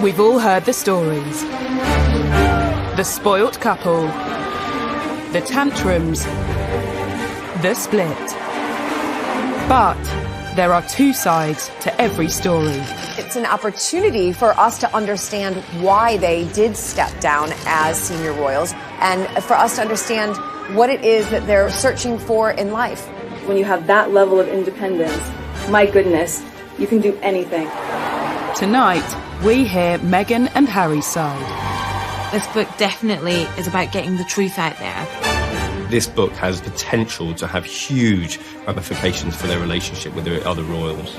We've all heard the stories. The spoilt couple, the tantrums, the split. But there are two sides to every story. It's an opportunity for us to understand why they did step down as senior royals and for us to understand what it is that they're searching for in life. When you have that level of independence, my goodness, you can do anything. Tonight, we hear Meghan and Harry's side. This book definitely is about getting the truth out there. This book has potential to have huge ramifications for their relationship with the other royals.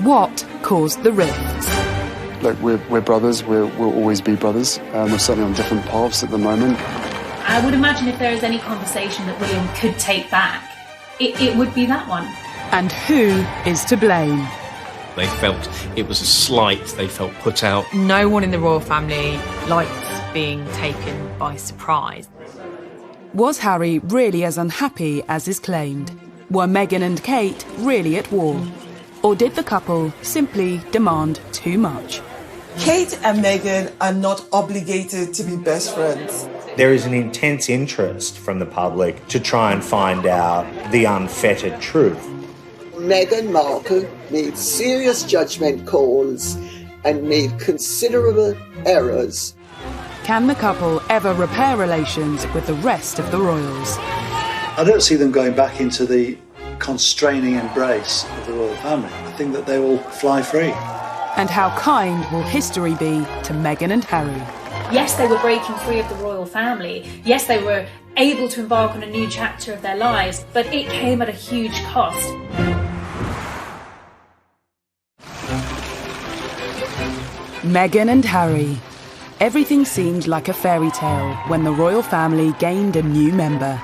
What caused the rifts? Look, we're brothers, we'll always be brothers. We're certainly on different paths at the moment. I would imagine if there is any conversation that William could take back, it would be that one. And who is to blame? They felt it was a slight, they felt put out. No one in the royal family likes being taken by surprise. Was Harry really as unhappy as is claimed? Were Meghan and Kate really at war? Or did the couple simply demand too much? Kate and Meghan are not obligated to be best friends. There is an intense interest from the public to try and find out the unfettered truth. Meghan Markle made serious judgment calls and made considerable errors. Can the couple ever repair relations with the rest of the royals? I don't see them going back into the constraining embrace of the royal family. I think that they will fly free. And how kind will history be to Meghan and Harry? Yes, they were breaking free of the royal family. Yes, they were able to embark on a new chapter of their lives, but it came at a huge cost. Meghan and Harry. Everything seemed like a fairy tale when the royal family gained a new member.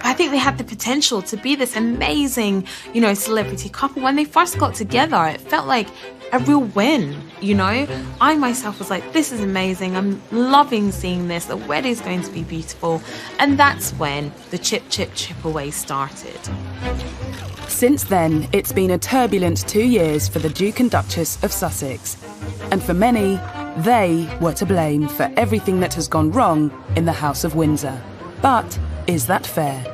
I think they had the potential to be this amazing, celebrity couple. When they first got together, it felt like a real win, I myself was like, this is amazing. I'm loving seeing this. The wedding's going to be beautiful. And that's when the chip away started. Since then, it's been a turbulent 2 years for the Duke and Duchess of Sussex. And for many, they were to blame for everything that has gone wrong in the House of Windsor. But is that fair?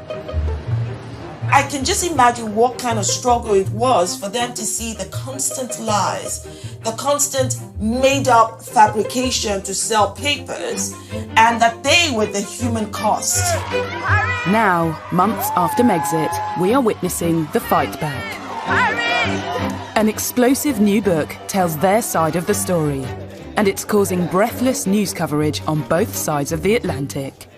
I can just imagine what kind of struggle it was for them to see the constant lies, the constant made-up fabrication to sell papers, and that they were the human cost. Now, months after Megxit, we are witnessing the fight back. An explosive new book tells their side of the story, and it's causing breathless news coverage on both sides of the Atlantic.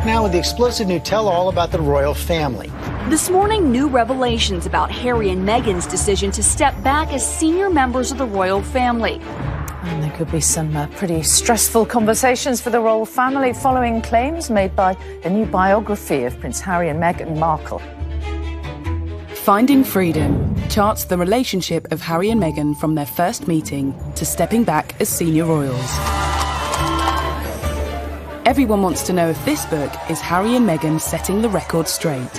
Now with the explosive new tell-all about the royal family. This morning, new revelations about Harry and Meghan's decision to step back as senior members of the royal family. And there could be some pretty stressful conversations for the royal family following claims made by a new biography of Prince Harry and Meghan Markle. Finding Freedom charts the relationship of Harry and Meghan from their first meeting to stepping back as senior royals. Everyone wants to know if this book is Harry and Meghan setting the record straight.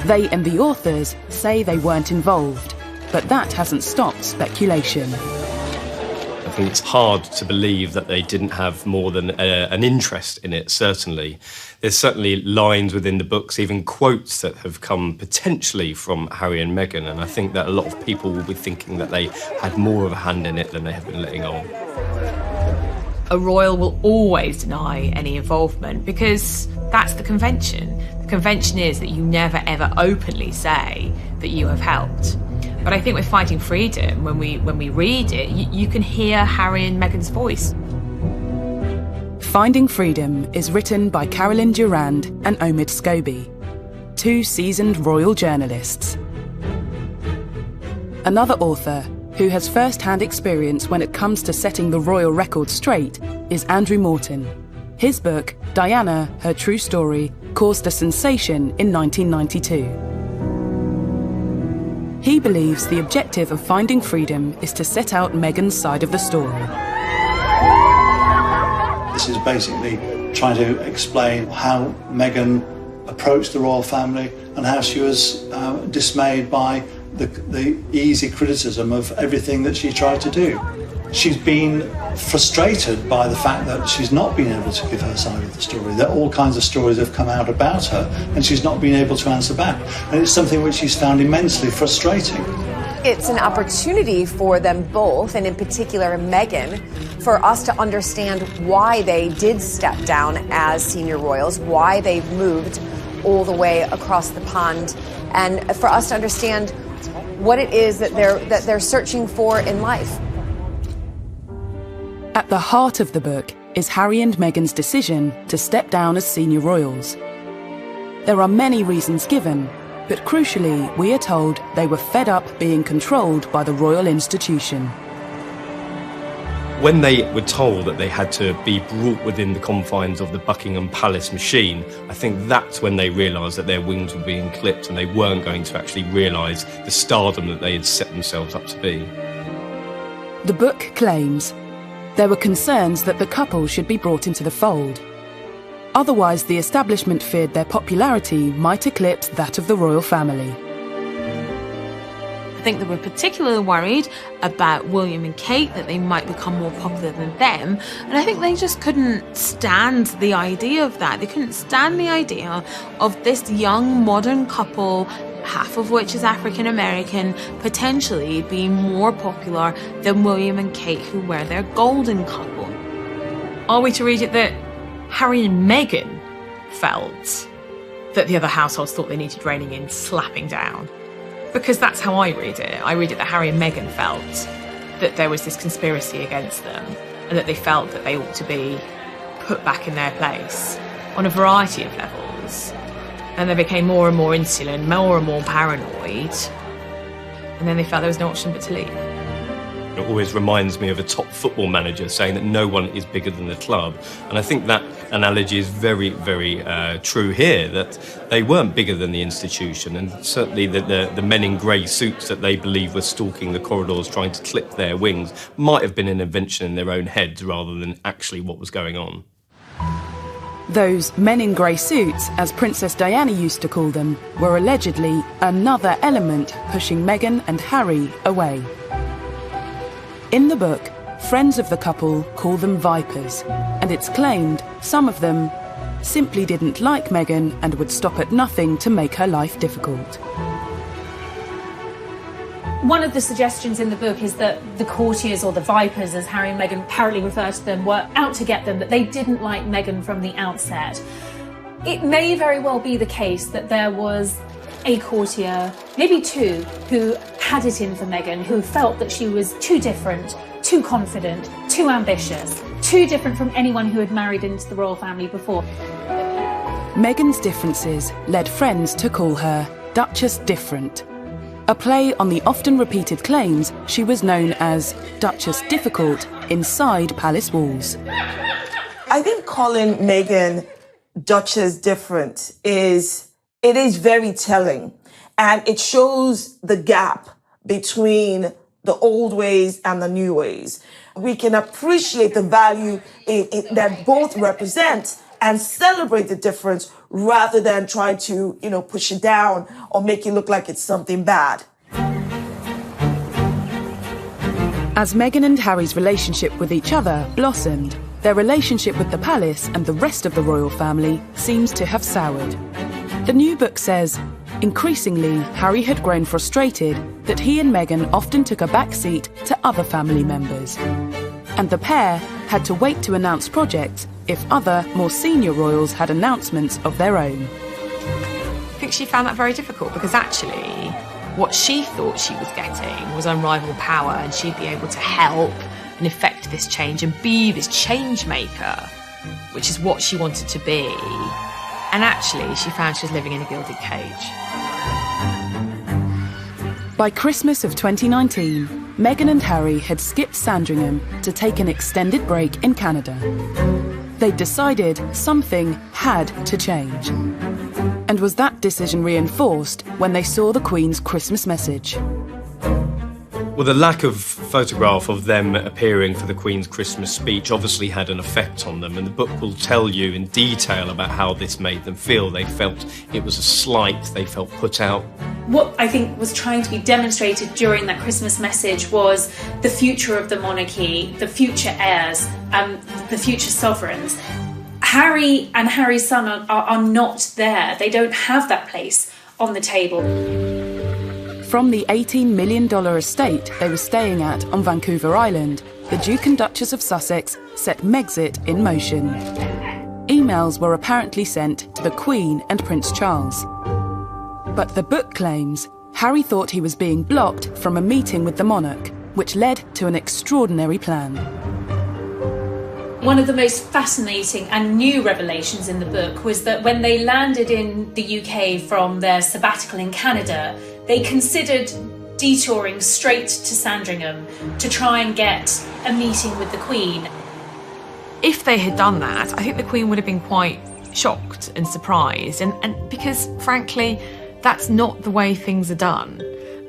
They and the authors say they weren't involved, but that hasn't stopped speculation. I think it's hard to believe that they didn't have more than an interest in it, certainly. There's certainly lines within the books, even quotes that have come potentially from Harry and Meghan, and I think that a lot of people will be thinking that they had more of a hand in it than they have been letting on. A royal will always deny any involvement because that's the convention. The convention is that you never ever openly say that you have helped. But I think with Fighting Freedom, when we read it, you can hear Harry and Meghan's voice. Finding Freedom is written by Carolyn Durand and Omid Scobie, two seasoned royal journalists. Another author who has first-hand experience when it comes to setting the royal record straight is Andrew Morton. His book, Diana, Her True Story, caused a sensation in 1992. He believes the objective of Finding Freedom is to set out Meghan's side of the story. This is basically trying to explain how Meghan approached the royal family and how she was dismayed by the easy criticism of everything that she tried to do. She's been frustrated by the fact that she's not been able to give her side of the story, that all kinds of stories have come out about her and she's not been able to answer back. And it's something which she's found immensely frustrating. It's an opportunity for them both, and in particular Meghan, for us to understand why they did step down as senior royals, why they've moved all the way across the pond, and for us to understand what it is that they're searching for in life. At the heart of the book is Harry and Meghan's decision to step down as senior royals. There are many reasons given, but crucially, we are told they were fed up being controlled by the royal institution. When they were told that they had to be brought within the confines of the Buckingham Palace machine, I think that's when they realised that their wings were being clipped and they weren't going to actually realise the stardom that they had set themselves up to be. The book claims there were concerns that the couple should be brought into the fold. Otherwise, the establishment feared their popularity might eclipse that of the royal family. I think they were particularly worried about William and Kate, that they might become more popular than them. And I think they just couldn't stand the idea of that. They couldn't stand the idea of this young modern couple, half of which is African American, potentially being more popular than William and Kate, who were their golden couple. Are we to read it that Harry and Meghan felt that the other households thought they needed reining in, slapping down? Because that's how I read it. I read it that Harry and Meghan felt that there was this conspiracy against them and that they felt that they ought to be put back in their place on a variety of levels. And they became more and more insular, more and more paranoid. And then they felt there was no option but to leave. It always reminds me of a top football manager saying that no one is bigger than the club. And I think that analogy is very, very true here, that they weren't bigger than the institution. And certainly the men in grey suits that they believe were stalking the corridors trying to clip their wings might have been an invention in their own heads rather than actually what was going on. Those men in grey suits, as Princess Diana used to call them, were allegedly another element pushing Meghan and Harry away. In the book, friends of the couple call them vipers, and it's claimed some of them simply didn't like Meghan and would stop at nothing to make her life difficult. One of the suggestions in the book is that the courtiers, or the vipers as Harry and Meghan apparently refer to them, were out to get them, that they didn't like Meghan from the outset. It may very well be the case that there was a courtier, maybe two, who had it in for Meghan, who felt that she was too different, too confident, too ambitious, too different from anyone who had married into the royal family before. Meghan's differences led friends to call her Duchess Different, a play on the often repeated claims she was known as Duchess Difficult inside palace walls. I think calling Meghan Duchess Different is very telling, and it shows the gap between the old ways and the new ways. We can appreciate the value that both represent and celebrate the difference rather than try to, push it down or make it look like it's something bad. As Meghan and Harry's relationship with each other blossomed, their relationship with the palace and the rest of the royal family seems to have soured. The new book says, increasingly, Harry had grown frustrated that he and Meghan often took a backseat to other family members. And the pair had to wait to announce projects if other, more senior royals had announcements of their own. I think she found that very difficult because actually what she thought she was getting was unrivaled power, and she'd be able to help and effect this change and be this change maker, which is what she wanted to be. And actually, she found she was living in a gilded cage. By Christmas of 2019, Meghan and Harry had skipped Sandringham to take an extended break in Canada. They'd decided something had to change. And was that decision reinforced when they saw the Queen's Christmas message? Well, the lack of photograph of them appearing for the Queen's Christmas speech obviously had an effect on them, and the book will tell you in detail about how this made them feel. They felt it was a slight, they felt put out. What I think was trying to be demonstrated during that Christmas message was the future of the monarchy, the future heirs, the future sovereigns. Harry and Harry's son are not there. They don't have that place on the table. From the $18 million estate they were staying at on Vancouver Island, the Duke and Duchess of Sussex set Megxit in motion. Emails were apparently sent to the Queen and Prince Charles. But the book claims Harry thought he was being blocked from a meeting with the monarch, which led to an extraordinary plan. One of the most fascinating and new revelations in the book was that when they landed in the UK from their sabbatical in Canada, they considered detouring straight to Sandringham to try and get a meeting with the Queen. If they had done that, I think the Queen would have been quite shocked and surprised, and because, frankly, that's not the way things are done.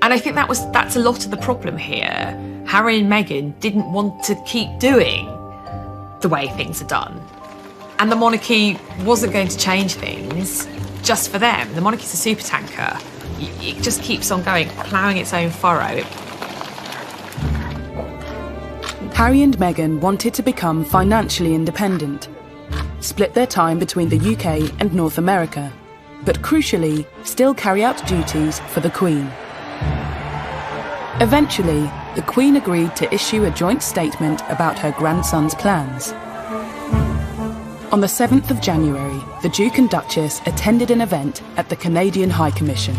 And I think that's a lot of the problem here. Harry and Meghan didn't want to keep doing the way things are done. And the monarchy wasn't going to change things just for them. The monarchy's a supertanker. It just keeps on going, ploughing its own furrow. Harry and Meghan wanted to become financially independent, split their time between the UK and North America, but crucially, still carry out duties for the Queen. Eventually, the Queen agreed to issue a joint statement about her grandson's plans. On the 7th of January, the Duke and Duchess attended an event at the Canadian High Commission.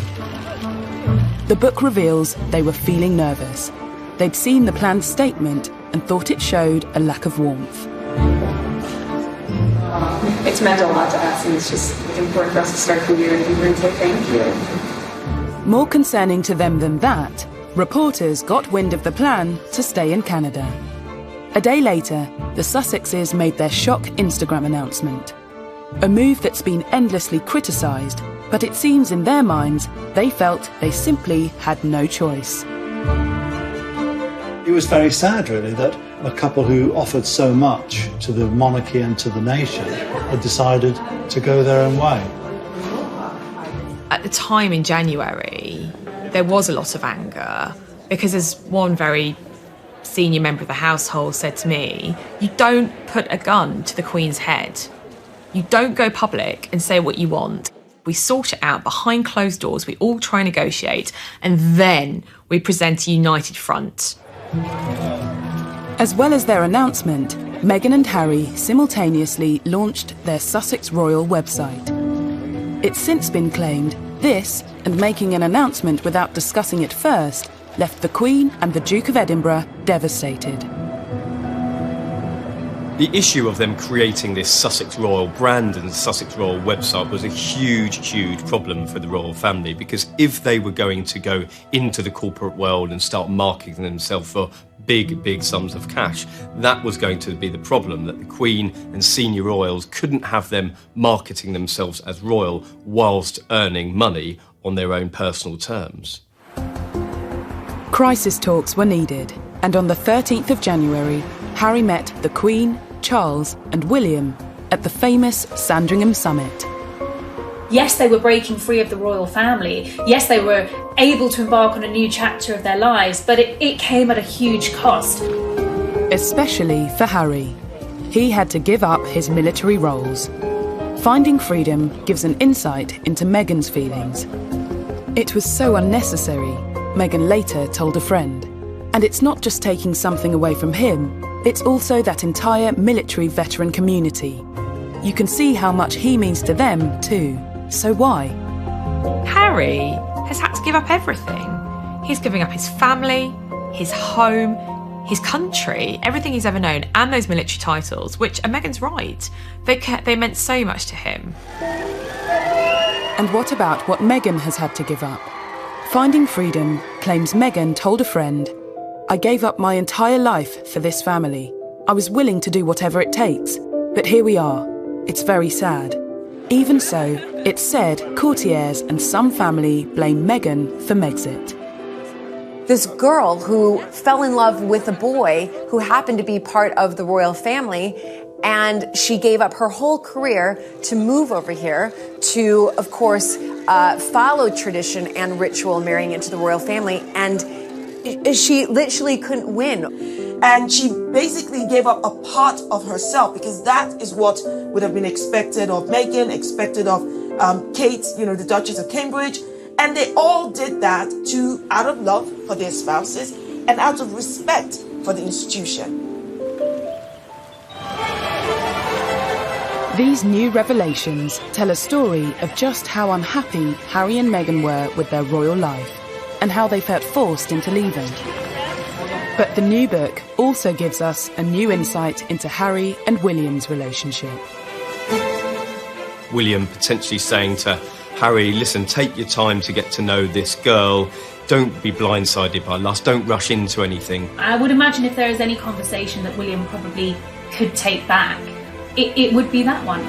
The book reveals they were feeling nervous. They'd seen the planned statement and thought it showed a lack of warmth. It's meant a lot to us, and it's just important for us to start the year and say thank you. More concerning to them than that, reporters got wind of the plan to stay in Canada. A day later, the Sussexes made their shock Instagram announcement. A move that's been endlessly criticised, but it seems in their minds they felt they simply had no choice. It was very sad, really, that a couple who offered so much to the monarchy and to the nation had decided to go their own way. At the time in January, there was a lot of anger because, as one very senior member of the household said to me, you don't put a gun to the Queen's head. You don't go public and say what you want. We sort it out behind closed doors, we all try and negotiate, and then we present a united front. As well as their announcement, Meghan and Harry simultaneously launched their Sussex Royal website. It's since been claimed this, and making an announcement without discussing it first, left the Queen and the Duke of Edinburgh devastated. The issue of them creating this Sussex Royal brand and Sussex Royal website was a huge, huge problem for the royal family, because if they were going to go into the corporate world and start marketing themselves for big, big sums of cash, that was going to be the problem, that the Queen and senior royals couldn't have them marketing themselves as royal whilst earning money on their own personal terms. Crisis talks were needed, and on the 13th of January, Harry met the Queen, Charles and William at the famous Sandringham Summit. Yes, they were breaking free of the royal family. Yes, they were able to embark on a new chapter of their lives, but it came at a huge cost. Especially for Harry. He had to give up his military roles. Finding freedom gives an insight into Meghan's feelings. It was so unnecessary, Meghan later told a friend. And it's not just taking something away from him, it's also that entire military veteran community. You can see how much he means to them too. So why? Harry has had to give up everything. He's giving up his family, his home, his country, everything he's ever known, and those military titles, which, and Meghan's right, they meant so much to him. And what about what Meghan has had to give up? Finding Freedom claims Meghan told a friend, "I gave up my entire life for this family. I was willing to do whatever it takes, but here we are. It's very sad." Even so, it's said courtiers and some family blame Meghan for Megxit. This girl who fell in love with a boy who happened to be part of the royal family, and she gave up her whole career to move over here to, of course, follow tradition and ritual, marrying into the royal family, and she literally couldn't win. And she basically gave up a part of herself, because that is what would have been expected of Meghan, expected of Kate, the Duchess of Cambridge. And they all did that out of love for their spouses and out of respect for the institution. These new revelations tell a story of just how unhappy Harry and Meghan were with their royal life and how they felt forced into leaving. But the new book also gives us a new insight into Harry and William's relationship. William potentially saying to Harry, listen, take your time to get to know this girl. Don't be blindsided by lust. Don't rush into anything. I would imagine if there is any conversation that William probably could take back, it would be that one.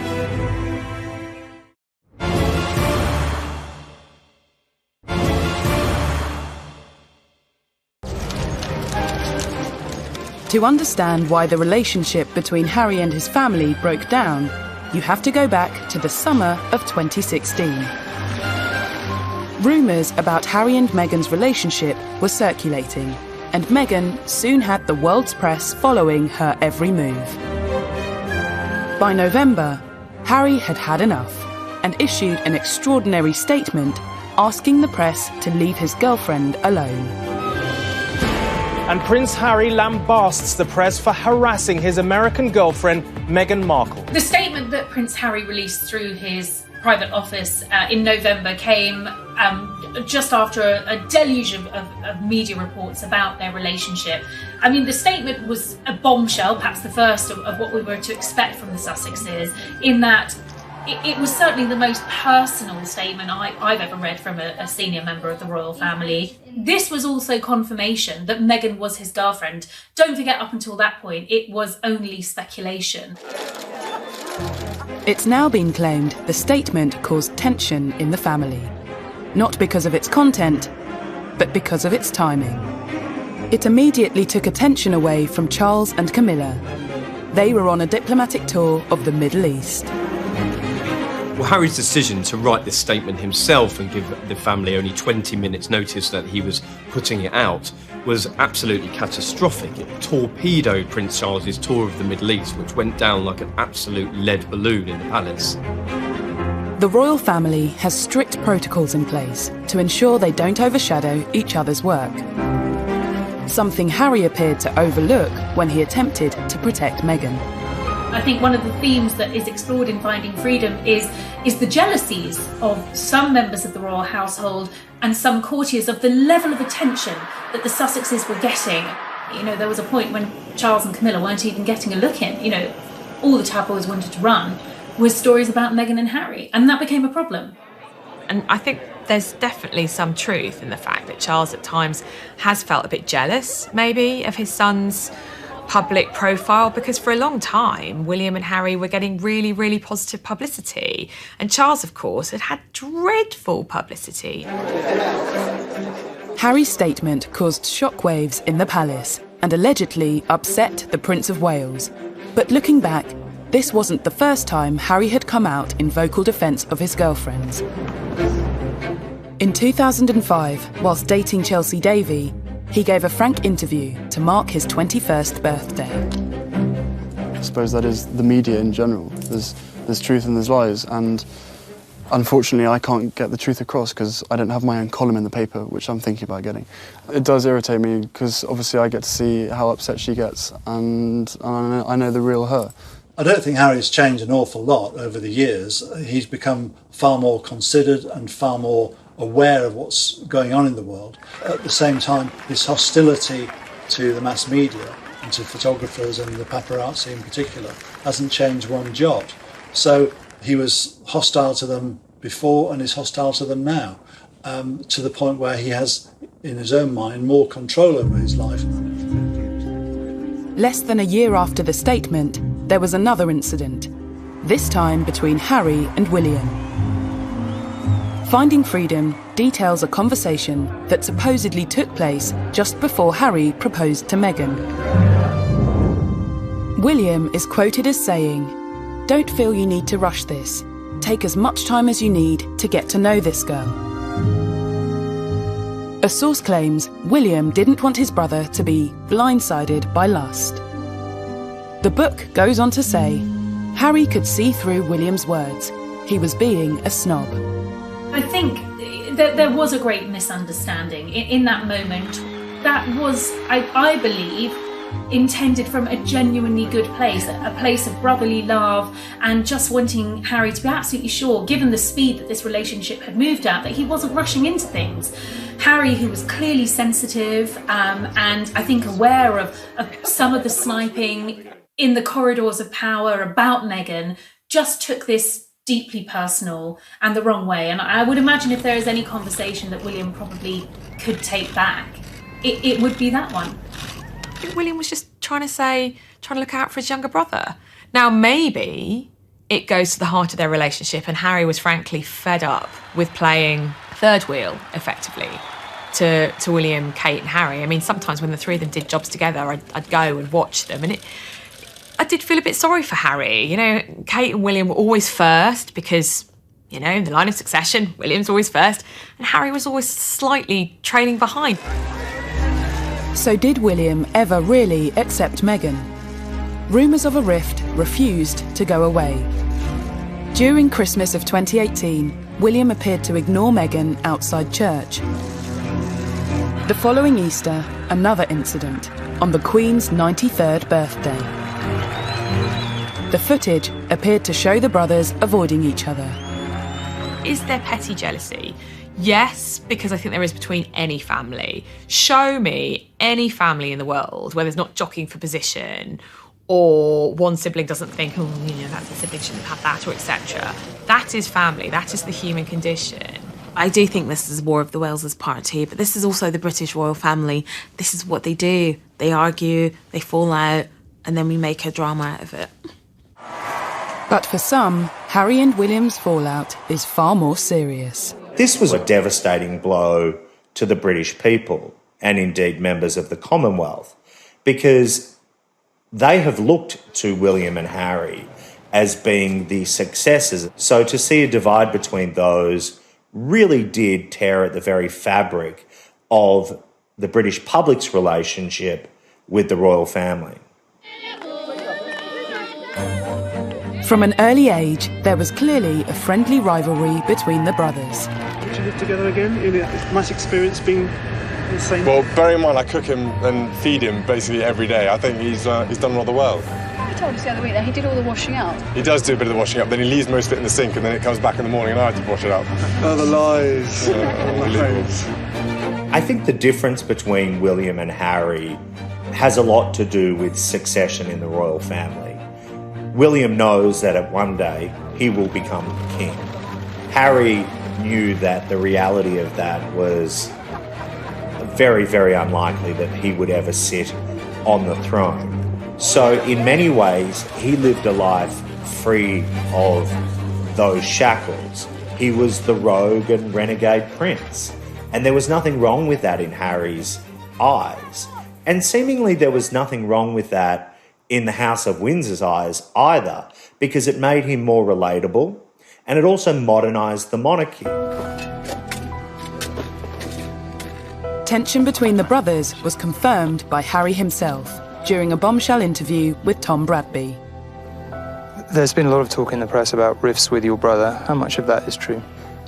To understand why the relationship between Harry and his family broke down, you have to go back to the summer of 2016. Rumours about Harry and Meghan's relationship were circulating, and Meghan soon had the world's press following her every move. By November, Harry had had enough and issued an extraordinary statement asking the press to leave his girlfriend alone. And Prince Harry lambasts the press for harassing his American girlfriend, Meghan Markle. The statement that Prince Harry released through his private office in November came just after a deluge of media reports about their relationship. I mean, the statement was a bombshell, perhaps the first of what we were to expect from the Sussexes, in that it was certainly the most personal statement I've ever read from a senior member of the royal family. This was also confirmation that Meghan was his girlfriend. Don't forget, up until that point, it was only speculation. It's now been claimed the statement caused tension in the family. Not because of its content, but because of its timing. It immediately took attention away from Charles and Camilla. They were on a diplomatic tour of the Middle East. Well, Harry's decision to write this statement himself and give the family only 20 minutes notice that he was putting it out was absolutely catastrophic. It torpedoed Prince Charles's tour of the Middle East, which went down like an absolute lead balloon in the palace. The royal family has strict protocols in place to ensure they don't overshadow each other's work. Something Harry appeared to overlook when he attempted to protect Meghan. I think one of the themes that is explored in Finding Freedom is the jealousies of some members of the royal household and some courtiers of the level of attention that the Sussexes were getting. There was a point when Charles and Camilla weren't even getting a look in. All the tabloids wanted to run was stories about Meghan and Harry, and that became a problem. And I think there's definitely some truth in the fact that Charles at times has felt a bit jealous, maybe, of his son's public profile, because for a long time William and Harry were getting really, really positive publicity, and Charles, of course, had dreadful publicity. Harry's statement caused shockwaves in the palace and allegedly upset the Prince of Wales. But looking back, this wasn't the first time Harry had come out in vocal defence of his girlfriends. In 2005, whilst dating Chelsea Davy, he gave a frank interview to mark his 21st birthday. I suppose that is the media in general. There's truth and there's lies, and unfortunately I can't get the truth across because I don't have my own column in the paper, which I'm thinking about getting. It does irritate me because obviously I get to see how upset she gets, and I know the real her. I don't think Harry's changed an awful lot over the years. He's become far more considered and far more aware of what's going on in the world. At the same time, his hostility to the mass media and to photographers and the paparazzi in particular hasn't changed one jot. So he was hostile to them before and is hostile to them now, to the point where he has, in his own mind, more control over his life. Less than a year after the statement, there was another incident, this time between Harry and William. Finding Freedom details a conversation that supposedly took place just before Harry proposed to Meghan. William is quoted as saying, "Don't feel you need to rush this. Take as much time as you need to get to know this girl." A source claims William didn't want his brother to be blindsided by lust. The book goes on to say, Harry could see through William's words. He was being a snob. I think that there was a great misunderstanding in that moment. That was, I believe, intended from a genuinely good place, a place of brotherly love, and just wanting Harry to be absolutely sure, given the speed that this relationship had moved at, that he wasn't rushing into things. Harry, who was clearly sensitive and I think aware of some of the sniping in the corridors of power about Meghan, just took this deeply personal and the wrong way. And I would imagine if there is any conversation that William probably could take back, it would be that one. I think William was just trying to look out for his younger brother. Now, maybe it goes to the heart of their relationship, and Harry was frankly fed up with playing third wheel, effectively, to William, Kate and Harry. I mean, sometimes when the three of them did jobs together, I'd go and watch them, and I did feel a bit sorry for Harry. You know, Kate and William were always first because, you know, in the line of succession, William's always first, and Harry was always slightly trailing behind. So did William ever really accept Meghan? Rumours of a rift refused to go away. During Christmas of 2018, William appeared to ignore Meghan outside church. The following Easter, another incident, on the Queen's 93rd birthday. The footage appeared to show the brothers avoiding each other. Is there petty jealousy? Yes, because I think there is between any family. Show me any family in the world where there's not jockeying for position, or one sibling doesn't think, oh, you know, that's the sibling shouldn't have that, or etc. That is family. That is the human condition. I do think this is War of the Wales part too, but this is also the British royal family. This is what they do. They argue, they fall out, and then we make a drama out of it. But for some, Harry and William's fallout is far more serious. This was a devastating blow to the British people, and indeed members of the Commonwealth, because they have looked to William and Harry as being the successors. So to see a divide between those really did tear at the very fabric of the British public's relationship with the royal family. From an early age, there was clearly a friendly rivalry between the brothers. Would you live together again? It's a nice experience being the same. Well, bear in mind I cook him and feed him basically every day. I think he's done rather well. You told us the other week that he did all the washing up. He does do a bit of the washing up, then he leaves most of it in the sink, and then it comes back in the morning and I have to wash it up. Oh, the lies. I think the difference between William and Harry has a lot to do with succession in the royal family. William knows that at one day he will become king. Harry knew that the reality of that was very, very unlikely that he would ever sit on the throne. So in many ways, he lived a life free of those shackles. He was the rogue and renegade prince. And there was nothing wrong with that in Harry's eyes. And seemingly there was nothing wrong with that in the House of Windsor's eyes either, because it made him more relatable, and it also modernised the monarchy. Tension between the brothers was confirmed by Harry himself during a bombshell interview with Tom Bradby. There's been a lot of talk in the press about rifts with your brother. How much of that is true?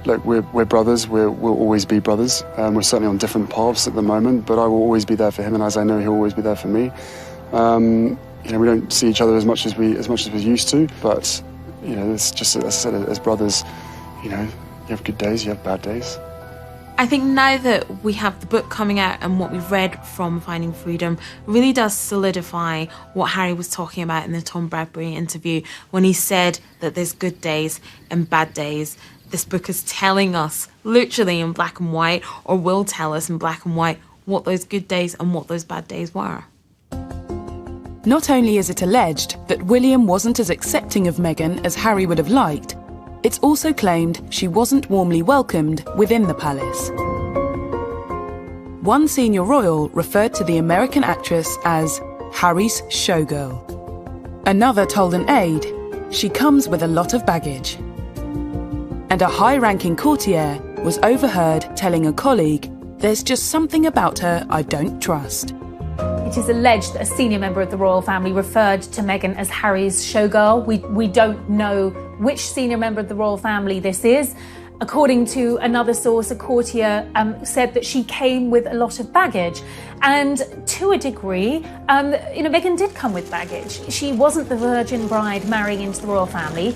Look, we're brothers. We'll always be brothers. We're certainly on different paths at the moment, but I will always be there for him, and as I know he'll always be there for me. You know, we don't see each other as much as we used to, but you know, it's just, as I said, as brothers, you know, you have good days, you have bad days. I think now that we have the book coming out and what we've read from Finding Freedom really does solidify what Harry was talking about in the Tom Bradby interview when he said that there's good days and bad days. This book is telling us, literally in black and white, or will tell us in black and white, what those good days and what those bad days were. Not only is it alleged that William wasn't as accepting of Meghan as Harry would have liked, It's also claimed she wasn't warmly welcomed within the palace. One senior royal referred to the American actress as Harry's showgirl. Another told an aide she comes with a lot of baggage. And a high-ranking courtier was overheard telling a colleague, "There's just something about her I don't trust." It is alleged that a senior member of the royal family referred to Meghan as Harry's showgirl. We don't know which senior member of the royal family this is. According to another source, a courtier said that she came with a lot of baggage. And to a degree, Meghan did come with baggage. She wasn't the virgin bride marrying into the royal family.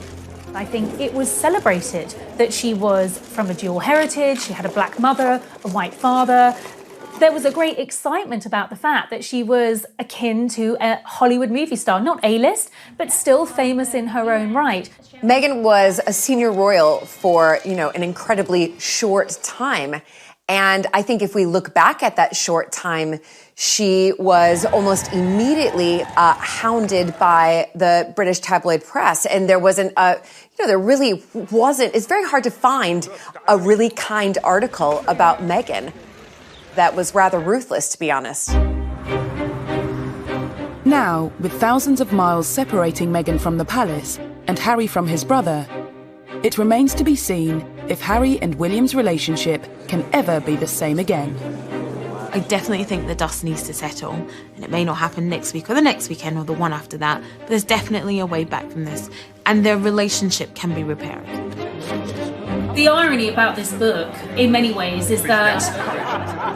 I think it was celebrated that she was from a dual heritage. She had a black mother, a white father. There was a great excitement about the fact that she was akin to a Hollywood movie star, not A-list, but still famous in her own right. Meghan was a senior royal for, an incredibly short time. And I think if we look back at that short time, she was almost immediately hounded by the British tabloid press. And there wasn't there really wasn't. It's very hard to find a really kind article about Meghan that was rather ruthless, to be honest. Now, with thousands of miles separating Meghan from the palace and Harry from his brother, it remains to be seen if Harry and William's relationship can ever be the same again. I definitely think the dust needs to settle, and it may not happen next week or the next weekend or the one after that, but there's definitely a way back from this, and their relationship can be repaired. The irony about this book, in many ways, is that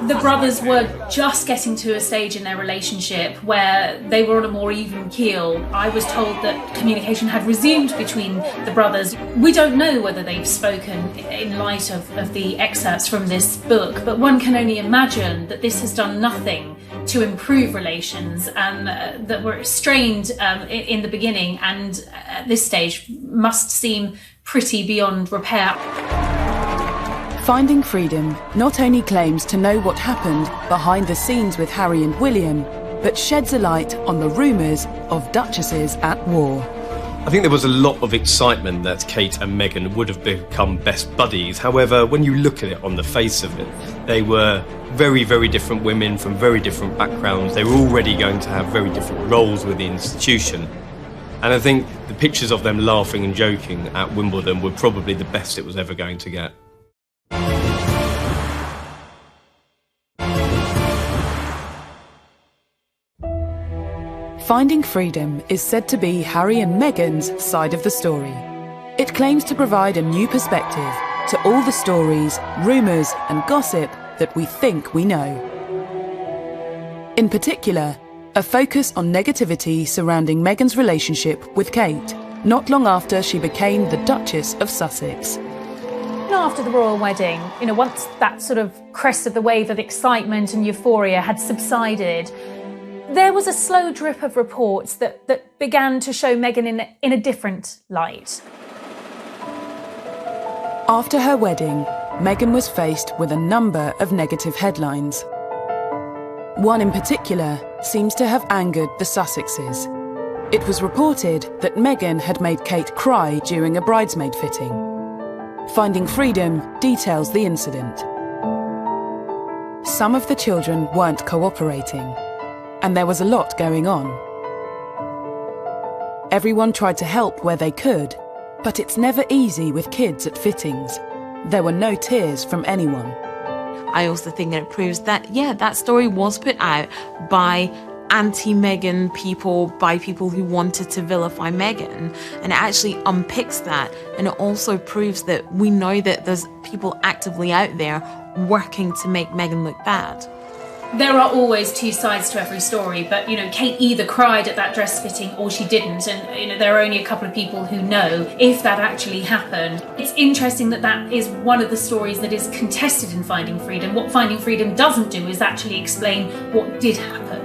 the brothers were just getting to a stage in their relationship where they were on a more even keel. I was told that communication had resumed between the brothers. We don't know whether they've spoken in light of the excerpts from this book, but one can only imagine that this has done nothing to improve relations that were strained in the beginning and at this stage must seem pretty beyond repair. Finding Freedom not only claims to know what happened behind the scenes with Harry and William, but sheds a light on the rumours of duchesses at war. I think there was a lot of excitement that Kate and Meghan would have become best buddies. However, when you look at it on the face of it, they were very, very different women from very different backgrounds. They were already going to have very different roles with the institution. And I think the pictures of them laughing and joking at Wimbledon were probably the best it was ever going to get. Finding Freedom is said to be Harry and Meghan's side of the story. It claims to provide a new perspective to all the stories, rumours and gossip that we think we know. In particular, a focus on negativity surrounding Meghan's relationship with Kate, not long after she became the Duchess of Sussex. After the royal wedding, once that sort of crest of the wave of excitement and euphoria had subsided, there was a slow drip of reports that began to show Meghan in a different light. After her wedding, Meghan was faced with a number of negative headlines. One in particular seems to have angered the Sussexes. It was reported that Meghan had made Kate cry during a bridesmaid fitting. Finding Freedom details the incident. Some of the children weren't cooperating, and there was a lot going on. Everyone tried to help where they could, but it's never easy with kids at fittings. There were no tears from anyone. I also think that it proves that, that story was put out by anti-Meghan people, by people who wanted to vilify Meghan, and it actually unpicks that, and it also proves that we know that there's people actively out there working to make Meghan look bad. There are always two sides to every story, but Kate either cried at that dress fitting or she didn't, and there are only a couple of people who know if that actually happened. It's interesting that is one of the stories that is contested in Finding Freedom. What Finding Freedom doesn't do is actually explain what did happen.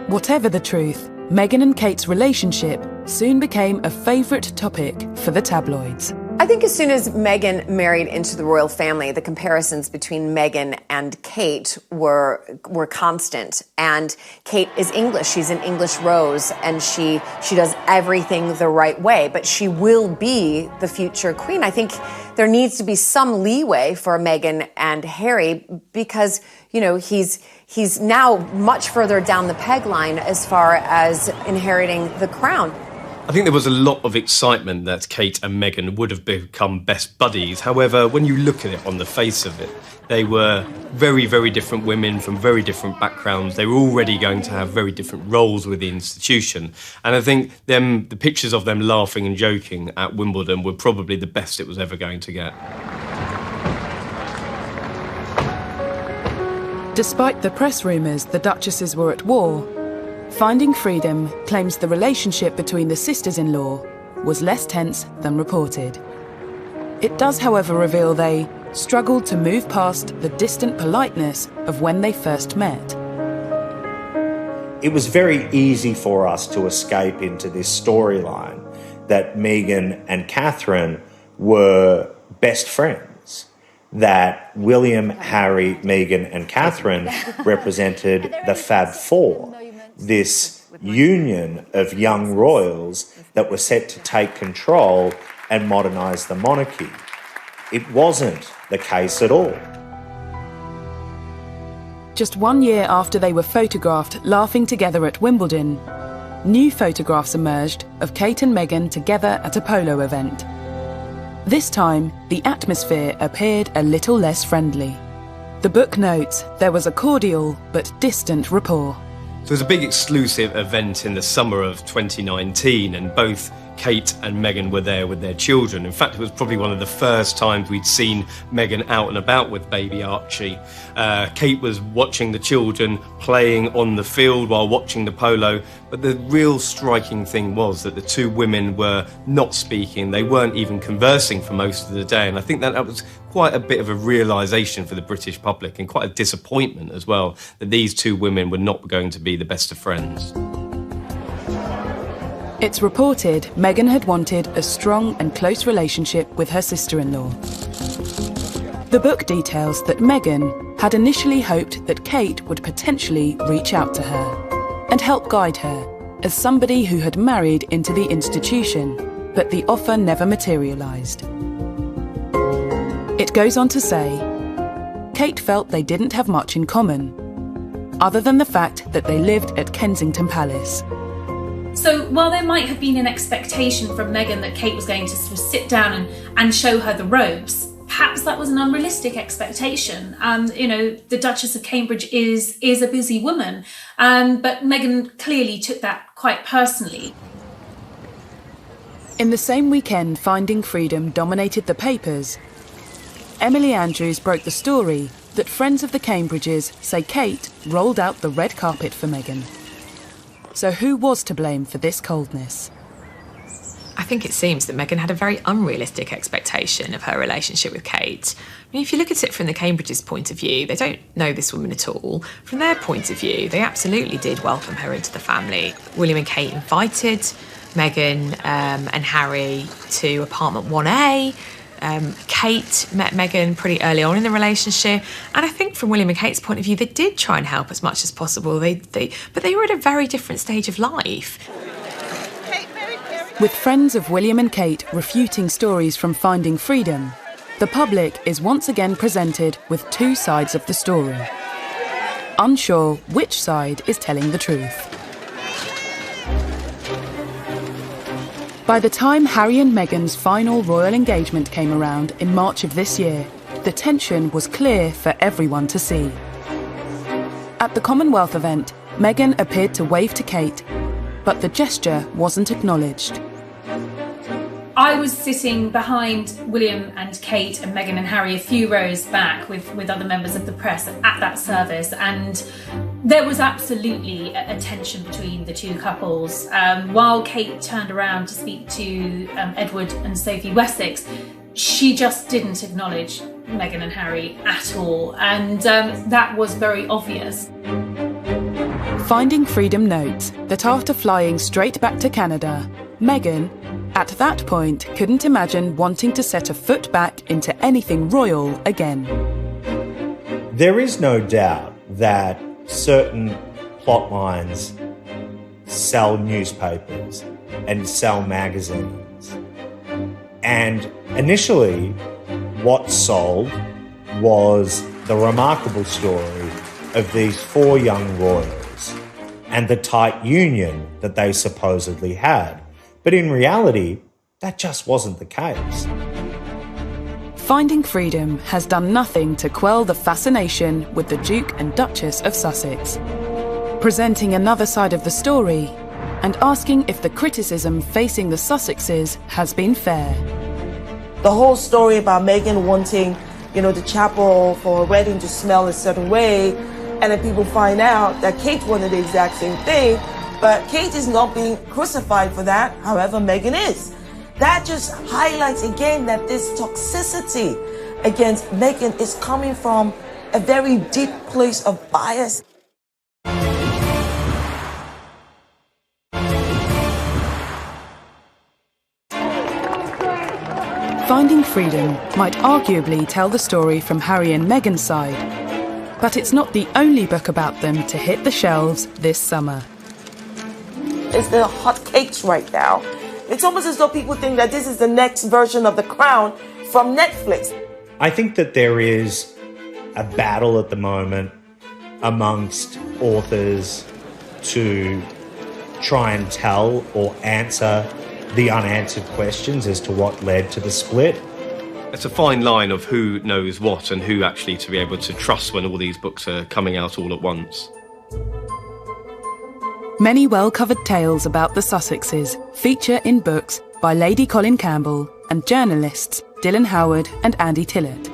Whatever the truth, Meghan and Kate's relationship soon became a favourite topic for the tabloids. I think as soon as Meghan married into the royal family, the comparisons between Meghan and Kate were constant. And Kate is English. She's an English rose, and she does everything the right way. But she will be the future queen. I think there needs to be some leeway for Meghan and Harry because, you know, he's now much further down the peg line as far as inheriting the crown. I think there was a lot of excitement that Kate and Meghan would have become best buddies. However, when you look at it on the face of it, they were very, very different women from very different backgrounds. They were already going to have very different roles with the institution. And I think the pictures of them laughing and joking at Wimbledon were probably the best it was ever going to get. Despite the press rumours the Duchesses were at war, Finding Freedom claims the relationship between the sisters-in-law was less tense than reported. It does, however, reveal they struggled to move past the distant politeness of when they first met. It was very easy for us to escape into this storyline that Meghan and Catherine were best friends, that William, Harry, Meghan and Catherine represented the Fab Four, this union of young royals that were set to take control and modernise the monarchy. It wasn't the case at all. Just 1 year after they were photographed laughing together at Wimbledon, new photographs emerged of Kate and Meghan together at a polo event. This time, the atmosphere appeared a little less friendly. The book notes there was a cordial but distant rapport. There was a big exclusive event in the summer of 2019, and both Kate and Meghan were there with their children. In fact, it was probably one of the first times we'd seen Meghan out and about with baby Archie. Kate was watching the children playing on the field while watching the polo, but the real striking thing was that the two women were not speaking. They weren't even conversing for most of the day, and I think that was quite a bit of a realisation for the British public and quite a disappointment as well, that these two women were not going to be the best of friends. It's reported Meghan had wanted a strong and close relationship with her sister-in-law. The book details that Meghan had initially hoped that Kate would potentially reach out to her and help guide her as somebody who had married into the institution, but the offer never materialised. It goes on to say, Kate felt they didn't have much in common, other than the fact that they lived at Kensington Palace. So while there might have been an expectation from Meghan that Kate was going to sort of sit down and show her the ropes, perhaps that was an unrealistic expectation. You know, the Duchess of Cambridge is a busy woman, but Meghan clearly took that quite personally. In the same weekend Finding Freedom dominated the papers, Emily Andrews broke the story that friends of the Cambridges say Kate rolled out the red carpet for Meghan. So who was to blame for this coldness? I think it seems that Meghan had a very unrealistic expectation of her relationship with Kate. I mean, if you look at it from the Cambridges' point of view, they don't know this woman at all. From their point of view, they absolutely did welcome her into the family. William and Kate invited Meghan and Harry to apartment 1A. Kate met Meghan pretty early on in the relationship, and I think from William and Kate's point of view, they did try and help as much as possible. But they were at a very different stage of life. With friends of William and Kate refuting stories from Finding Freedom, the public is once again presented with two sides of the story, unsure which side is telling the truth. By the time Harry and Meghan's final royal engagement came around in March of this year, the tension was clear for everyone to see. At the Commonwealth event, Meghan appeared to wave to Kate, but the gesture wasn't acknowledged. I was sitting behind William and Kate and Meghan and Harry a few rows back with other members of the press at that service, and there was absolutely a tension between the two couples. While Kate turned around to speak to Edward and Sophie Wessex, she just didn't acknowledge Meghan and Harry at all, and that was very obvious. Finding Freedom notes that after flying straight back to Canada, Meghan, at that point couldn't imagine wanting to set a foot back into anything royal again. There is no doubt that certain plot lines sell newspapers and sell magazines. And initially, what sold was the remarkable story of these 4 young royals and the tight union that they supposedly had. But in reality, that just wasn't the case. Finding Freedom has done nothing to quell the fascination with the Duke and Duchess of Sussex, presenting another side of the story and asking if the criticism facing the Sussexes has been fair. The whole story about Meghan wanting, the chapel for a wedding to smell a certain way, and then people find out that Kate wanted the exact same thing, but Kate is not being crucified for that, however Meghan is. That just highlights again that this toxicity against Meghan is coming from a very deep place of bias. Finding Freedom might arguably tell the story from Harry and Meghan's side, but it's not the only book about them to hit the shelves this summer. It's the hot cakes right now. It's almost as though people think that this is the next version of The Crown from Netflix. I think that there is a battle at the moment amongst authors to try and tell or answer the unanswered questions as to what led to the split. It's a fine line of who knows what and who actually to be able to trust when all these books are coming out all at once. Many well-covered tales about the Sussexes feature in books by Lady Colin Campbell and journalists Dylan Howard and Andy Tillett.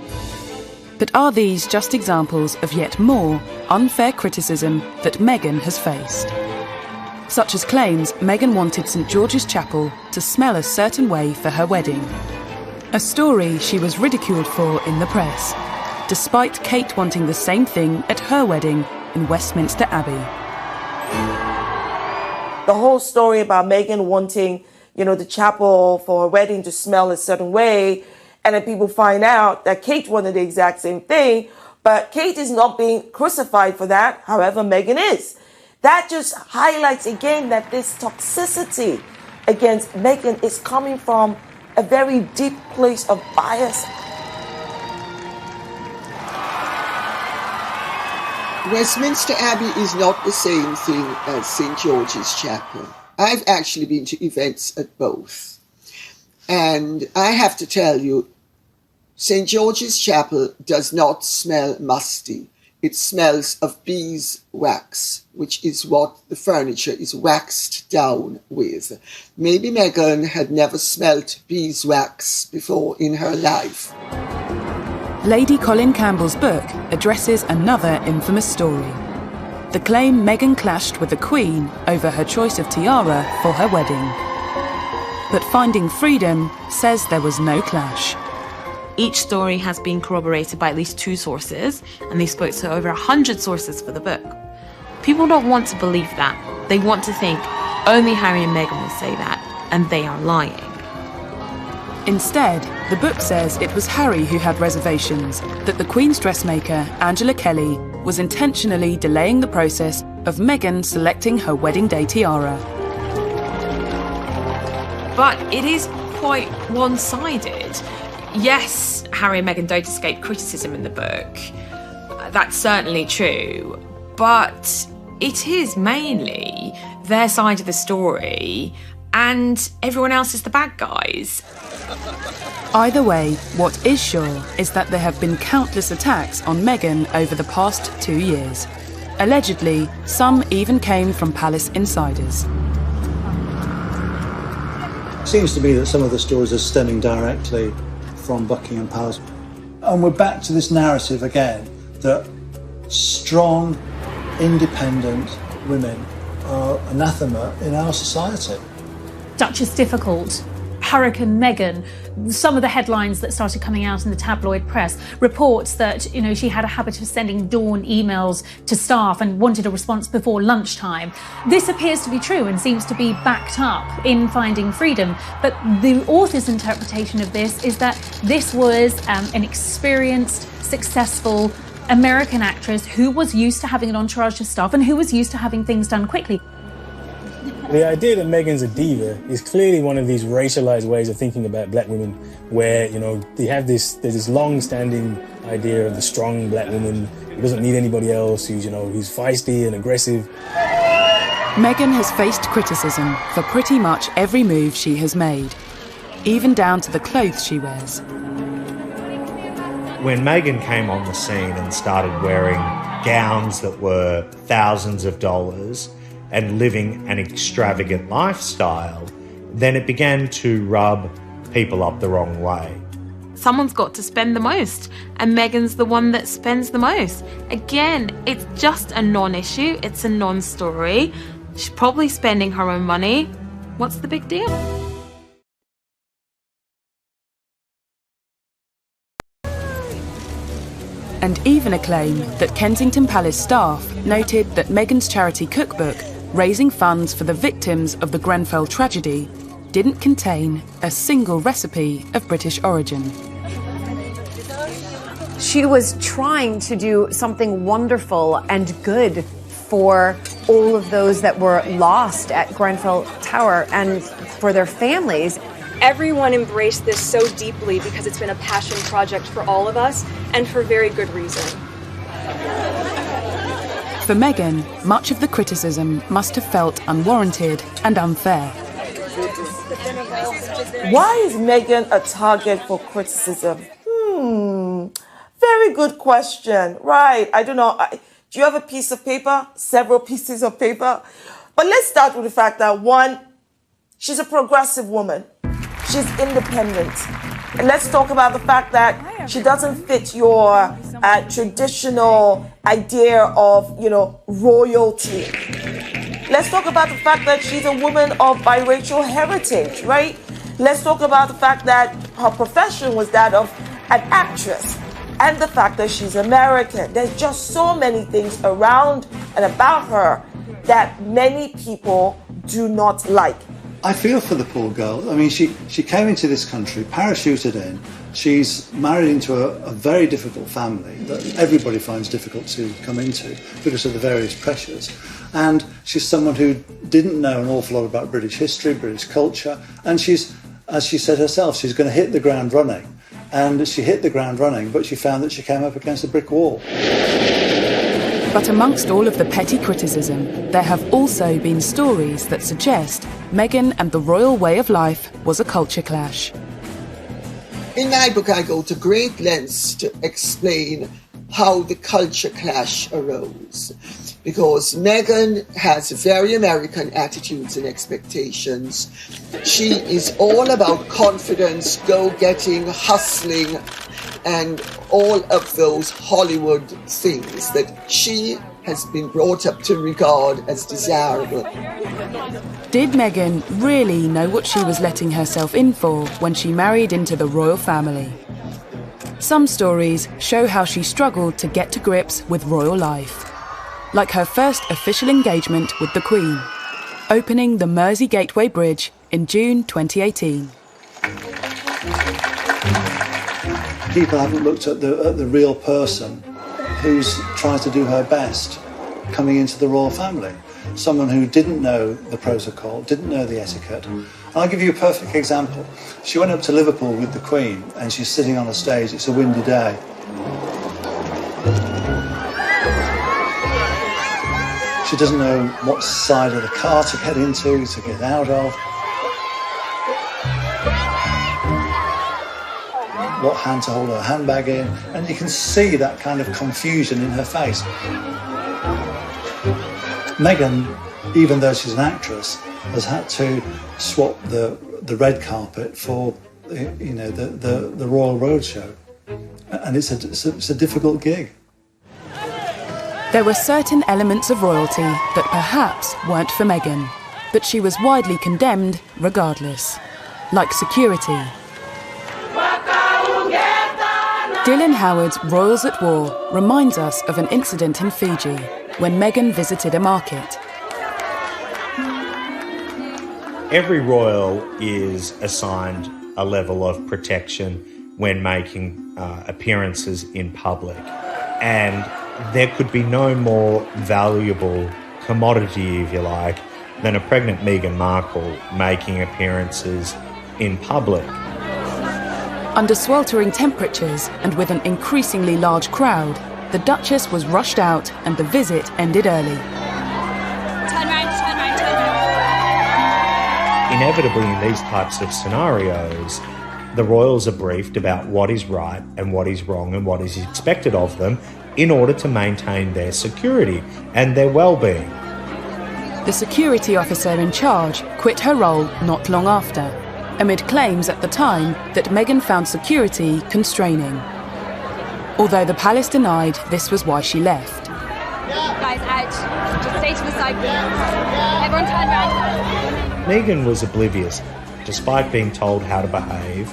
But are these just examples of yet more unfair criticism that Meghan has faced? Such as claims Meghan wanted St George's Chapel to smell a certain way for her wedding. A story she was ridiculed for in the press, despite Kate wanting the same thing at her wedding in Westminster Abbey. The whole story about Meghan wanting, the chapel for a wedding to smell a certain way, and then people find out that Kate wanted the exact same thing, but Kate is not being crucified for that, however Meghan is. That just highlights again that this toxicity against Meghan is coming from a very deep place of bias. Westminster Abbey is not the same thing as St George's Chapel. I've actually been to events at both. And I have to tell you, St George's Chapel does not smell musty. It smells of beeswax, which is what the furniture is waxed down with. Maybe Meghan had never smelt beeswax before in her life. Lady Colin Campbell's book addresses another infamous story. The claim Meghan clashed with the Queen over her choice of tiara for her wedding. But Finding Freedom says there was no clash. Each story has been corroborated by at least 2 sources, and they spoke to over 100 sources for the book. People don't want to believe that. They want to think only Harry and Meghan will say that, and they are lying. Instead, the book says it was Harry who had reservations, that the Queen's dressmaker, Angela Kelly, was intentionally delaying the process of Meghan selecting her wedding day tiara. But it is quite one-sided. Yes, Harry and Meghan don't escape criticism in the book. That's certainly true. But it is mainly their side of the story, and everyone else is the bad guys. Either way, what is sure is that there have been countless attacks on Meghan over the past 2 years. Allegedly, some even came from palace insiders. It seems to me that some of the stories are stemming directly from Buckingham Palace. And we're back to this narrative again, that strong, independent women are anathema in our society. Duchess difficult. Hurricane Meghan, some of the headlines that started coming out in the tabloid press, reports that, she had a habit of sending dawn emails to staff and wanted a response before lunchtime. This appears to be true and seems to be backed up in Finding Freedom. But the author's interpretation of this is that this was an experienced, successful American actress who was used to having an entourage of staff and who was used to having things done quickly. The idea that Meghan's a diva is clearly one of these racialized ways of thinking about black women where, there's this long-standing idea of the strong black woman who doesn't need anybody else, who's feisty and aggressive. Meghan has faced criticism for pretty much every move she has made, even down to the clothes she wears. When Meghan came on the scene and started wearing gowns that were thousands of dollars and living an extravagant lifestyle, then it began to rub people up the wrong way. Someone's got to spend the most, and Meghan's the one that spends the most. Again, it's just a non-issue, it's a non-story. She's probably spending her own money. What's the big deal? And even a claim that Kensington Palace staff noted that Meghan's charity cookbook, raising funds for the victims of the Grenfell tragedy, didn't contain a single recipe of British origin. She was trying to do something wonderful and good for all of those that were lost at Grenfell Tower and for their families. Everyone embraced this so deeply because it's been a passion project for all of us, and for very good reason. For Meghan, much of the criticism must have felt unwarranted and unfair. Why is Meghan a target for criticism? Very good question. Right, I don't know. Do you have a piece of paper? Several pieces of paper? But let's start with the fact that, one, she's a progressive woman. She's independent. And let's talk about the fact that she doesn't fit your traditional idea of, royalty. Let's talk about the fact that she's a woman of biracial heritage, right? Let's talk about the fact that her profession was that of an actress, and the fact that she's American. There's just so many things around and about her that many people do not like. I feel for the poor girl. I mean, she came into this country, parachuted in. She's married into a very difficult family that everybody finds difficult to come into because of the various pressures. And she's someone who didn't know an awful lot about British history, British culture. And she's, as she said herself, she's going to hit the ground running. And she hit the ground running, but she found that she came up against a brick wall. But amongst all of the petty criticism, there have also been stories that suggest Meghan and the royal way of life was a culture clash. In my book, I go to great lengths to explain how the culture clash arose. Because Meghan has very American attitudes and expectations. She is all about confidence, go-getting, hustling, and all of those Hollywood things that she has been brought up to regard as desirable. Did Meghan really know what she was letting herself in for when she married into the royal family? Some stories show how she struggled to get to grips with royal life, like her first official engagement with the Queen, opening the Mersey Gateway Bridge in June 2018. People haven't looked at the real person who's tried to do her best coming into the royal family. Someone who didn't know the protocol, didn't know the etiquette. And I'll give you a perfect example. She went up to Liverpool with the Queen and she's sitting on a stage, it's a windy day. She doesn't know what side of the car to get into, to get out of. What hand to hold her handbag in, and you can see that kind of confusion in her face. Meghan, even though she's an actress, has had to swap the red carpet for the Royal Roadshow, and it's a difficult gig. There were certain elements of royalty that perhaps weren't for Meghan, but she was widely condemned regardless. like security. Dylan Howard's Royals at War reminds us of an incident in Fiji when Meghan visited a market. Every royal is assigned a level of protection when making appearances in public. And there could be no more valuable commodity, if you like, than a pregnant Meghan Markle making appearances in public. Under sweltering temperatures and with an increasingly large crowd, the Duchess was rushed out and the visit ended early. Turn round. Inevitably, in these types of scenarios, the royals are briefed about what is right and what is wrong and what is expected of them in order to maintain their security and their well-being. The security officer in charge quit her role not long after, amid claims at the time that Meghan found security constraining. Although the palace denied this was why she left. Guys, out. Just stay to the side, please. Everyone turn round. Meghan was oblivious. Despite being told how to behave,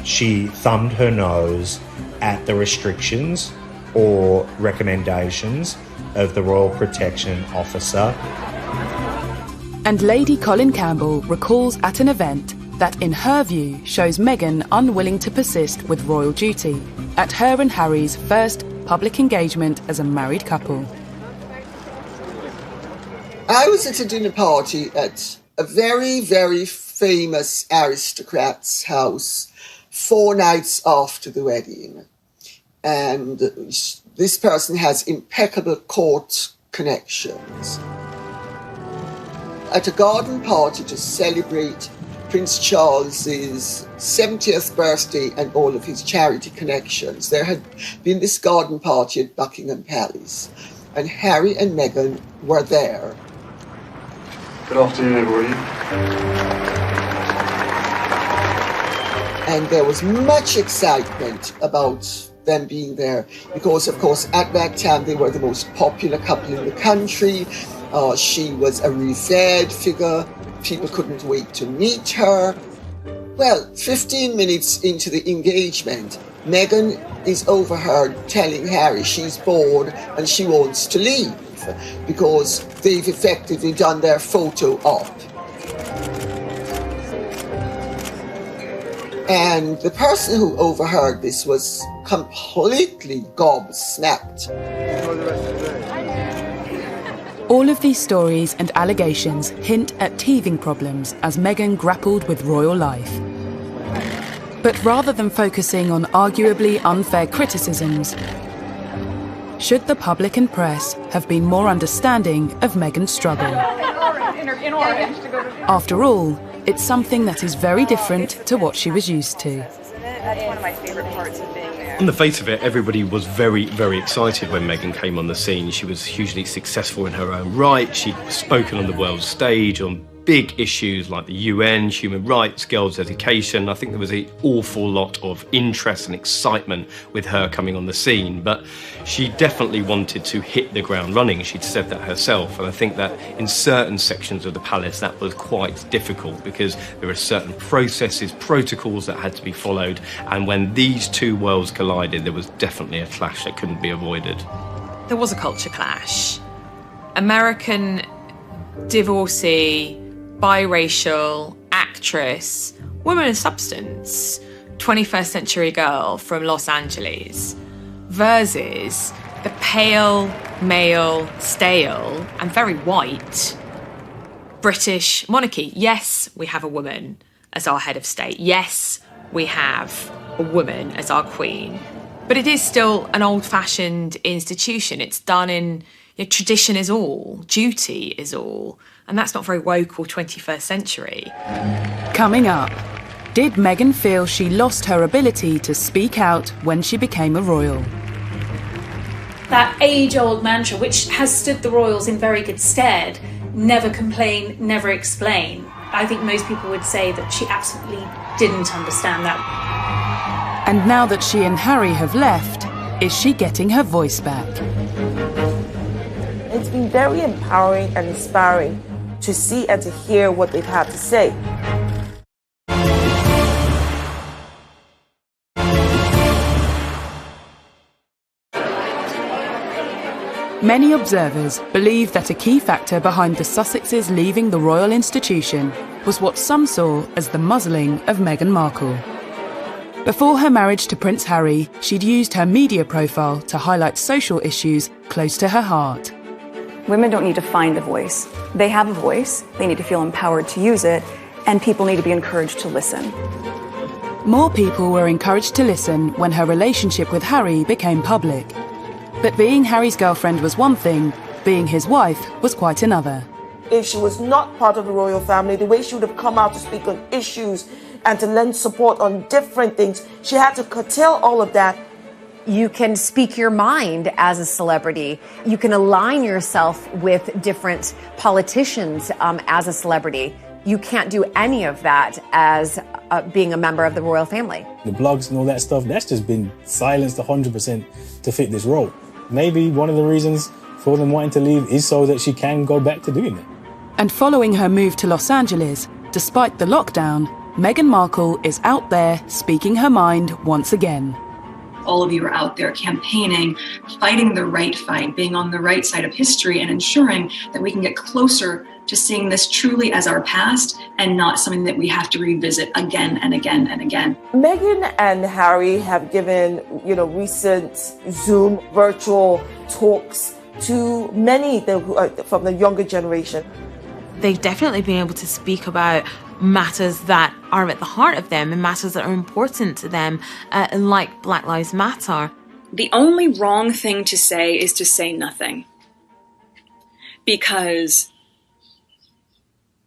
she thumbed her nose at the restrictions or recommendations of the Royal Protection Officer. And Lady Colin Campbell recalls at an event that, in her view, shows Meghan unwilling to persist with royal duty at her and Harry's first public engagement as a married couple. I was at a dinner party at a very, very famous aristocrat's house 4 nights after the wedding. And this person has impeccable court connections. At a garden party to celebrate Prince Charles's 70th birthday and all of his charity connections, there had been this garden party at Buckingham Palace, and Harry and Meghan were there. Good afternoon, everybody. And there was much excitement about them being there because, of course, at that time they were the most popular couple in the country. She was a revered figure. People couldn't wait to meet her. Well, 15 minutes into the engagement, Meghan is overheard telling Harry she's bored and she wants to leave because they've effectively done their photo op. And the person who overheard this was completely gobsmacked. All of these stories and allegations hint at teething problems as Meghan grappled with royal life. But rather than focusing on arguably unfair criticisms, should the public and press have been more understanding of Meghan's struggle? After all, it's something that is very different to what she was used to. That's one of my favorite parts of being there. On the face of it, everybody was very, very excited when Meghan came on the scene. She was hugely successful in her own right. She'd spoken on the world stage on big issues like the UN, human rights, girls' education. I think there was an awful lot of interest and excitement with her coming on the scene, but she definitely wanted to hit the ground running. She'd said that herself, and I think that in certain sections of the palace that was quite difficult because there were certain processes, protocols that had to be followed, and when these two worlds collided, there was definitely a clash that couldn't be avoided. There was a culture clash. American divorcee, biracial, actress, woman of substance, 21st century girl from Los Angeles, versus the pale, male, stale, and very white British monarchy. Yes, we have a woman as our head of state. Yes, we have a woman as our queen. But it is still an old-fashioned institution. It's done in tradition is all, duty is all. And that's not very woke or 21st century. Coming up, did Meghan feel she lost her ability to speak out when she became a royal? That age-old mantra, which has stood the royals in very good stead, never complain, never explain. I think most people would say that she absolutely didn't understand that. And now that she and Harry have left, is she getting her voice back? It's been very empowering and inspiring to see and to hear what they've had to say. Many observers believe that a key factor behind the Sussexes leaving the royal institution was what some saw as the muzzling of Meghan Markle. Before her marriage to Prince Harry, she'd used her media profile to highlight social issues close to her heart. Women don't need to find a voice. They have a voice, they need to feel empowered to use it, and people need to be encouraged to listen. More people were encouraged to listen when her relationship with Harry became public. But being Harry's girlfriend was one thing, being his wife was quite another. If she was not part of the royal family, the way she would have come out to speak on issues and to lend support on different things, she had to curtail all of that. You can speak your mind as a celebrity. You can align yourself with different politicians as a celebrity. You can't do any of that as being a member of the royal family. The blogs and all that stuff, that's just been silenced 100% to fit this role. Maybe one of the reasons for them wanting to leave is so that she can go back to doing it. And following her move to Los Angeles, despite the lockdown, Meghan Markle is out there speaking her mind once again. All of you are out there campaigning, fighting the right fight, being on the right side of history and ensuring that we can get closer to seeing this truly as our past and not something that we have to revisit again and again and again. Meghan and Harry have given, recent Zoom virtual talks to many from the younger generation. They've definitely been able to speak about matters that are at the heart of them and matters that are important to them, like Black Lives Matter. The only wrong thing to say is to say nothing. Because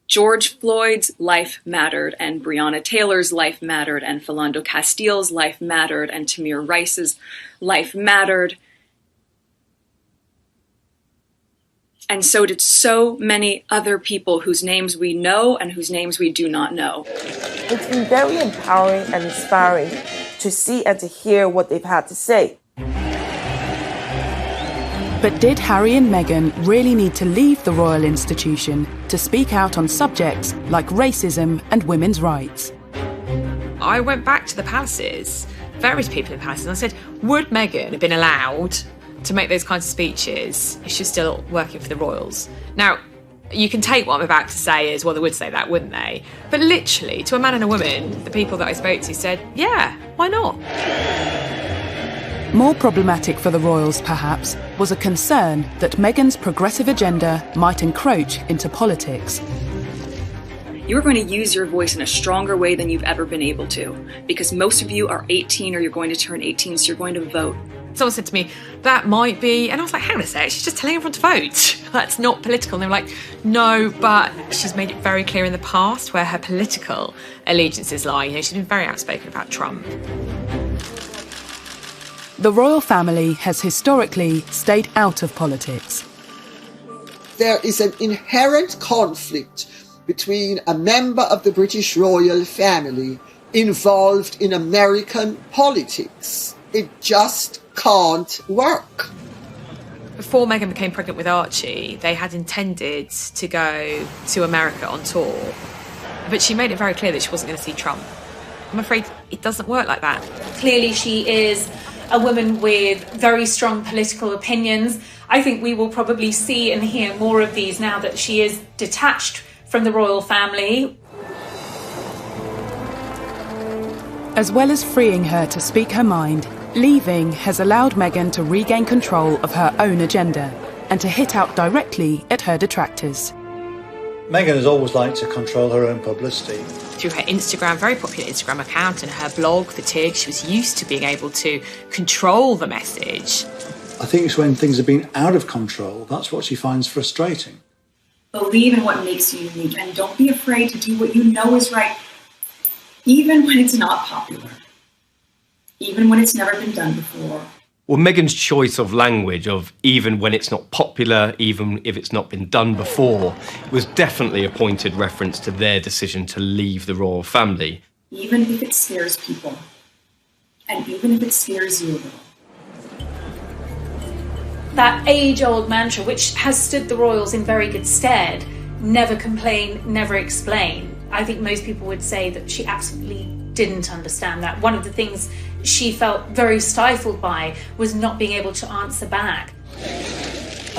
George Floyd's life mattered, and Breonna Taylor's life mattered, and Philando Castile's life mattered, and Tamir Rice's life mattered. And so did so many other people whose names we know and whose names we do not know. It's been very empowering and inspiring to see and to hear what they've had to say. But did Harry and Meghan really need to leave the royal institution to speak out on subjects like racism and women's rights? I went back to the palaces, various people in the palaces, and I said, would Meghan have been allowed to make those kinds of speeches if she's still working for the royals? Now, you can take what I'm about to say as, well, they would say that, wouldn't they? But literally, to a man and a woman, the people that I spoke to said, yeah, why not? More problematic for the royals, perhaps, was a concern that Meghan's progressive agenda might encroach into politics. You're going to use your voice in a stronger way than you've ever been able to, because most of you are 18 or you're going to turn 18, so you're going to vote. Someone said to me, that might be, and I was like, hang on a sec, she's just telling everyone to vote. That's not political. And they were like, no, but she's made it very clear in the past where her political allegiances lie. She's been very outspoken about Trump. The royal family has historically stayed out of politics. There is an inherent conflict between a member of the British royal family involved in American politics. It just can't work. Before Meghan became pregnant with Archie, they had intended to go to America on tour, but she made it very clear that she wasn't going to see Trump. I'm afraid it doesn't work like that. Clearly she is a woman with very strong political opinions. I think we will probably see and hear more of these now that she is detached from the royal family. As well as freeing her to speak her mind, leaving has allowed Meghan to regain control of her own agenda and to hit out directly at her detractors. Meghan has always liked to control her own publicity. Through her Instagram, very popular Instagram account, and her blog, The Tig, she was used to being able to control the message. I think it's when things have been out of control, that's what she finds frustrating. Believe in what makes you unique and don't be afraid to do what you know is right, even when it's not popular, even when it's never been done before. Well, Meghan's choice of language of even when it's not popular, even if it's not been done before, was definitely a pointed reference to their decision to leave the royal family. Even if it scares people, and even if it scares you a little. That age-old mantra, which has stood the royals in very good stead, never complain, never explain. I think most people would say that she absolutely didn't understand that. One of the things she felt very stifled by was not being able to answer back.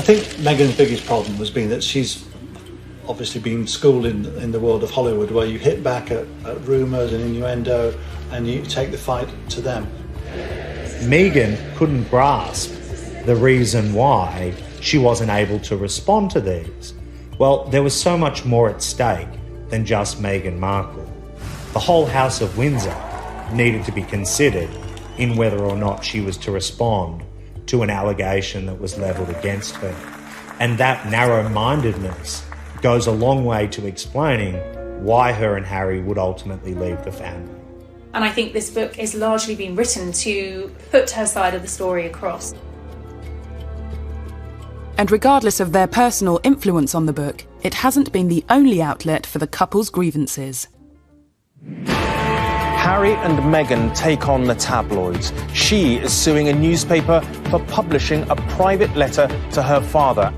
I think Meghan's biggest problem has been that she's obviously been schooled in the world of Hollywood, where you hit back at rumours and innuendo and you take the fight to them. Meghan couldn't grasp the reason why she wasn't able to respond to these. Well, there was so much more at stake than just Meghan Markle. The whole House of Windsor needed to be considered in whether or not she was to respond to an allegation that was levelled against her. And that narrow-mindedness goes a long way to explaining why her and Harry would ultimately leave the family. And I think this book is largely been written to put her side of the story across. And regardless of their personal influence on the book, it hasn't been the only outlet for the couple's grievances. Harry and Meghan take on the tabloids. She is suing a newspaper for publishing a private letter to her father.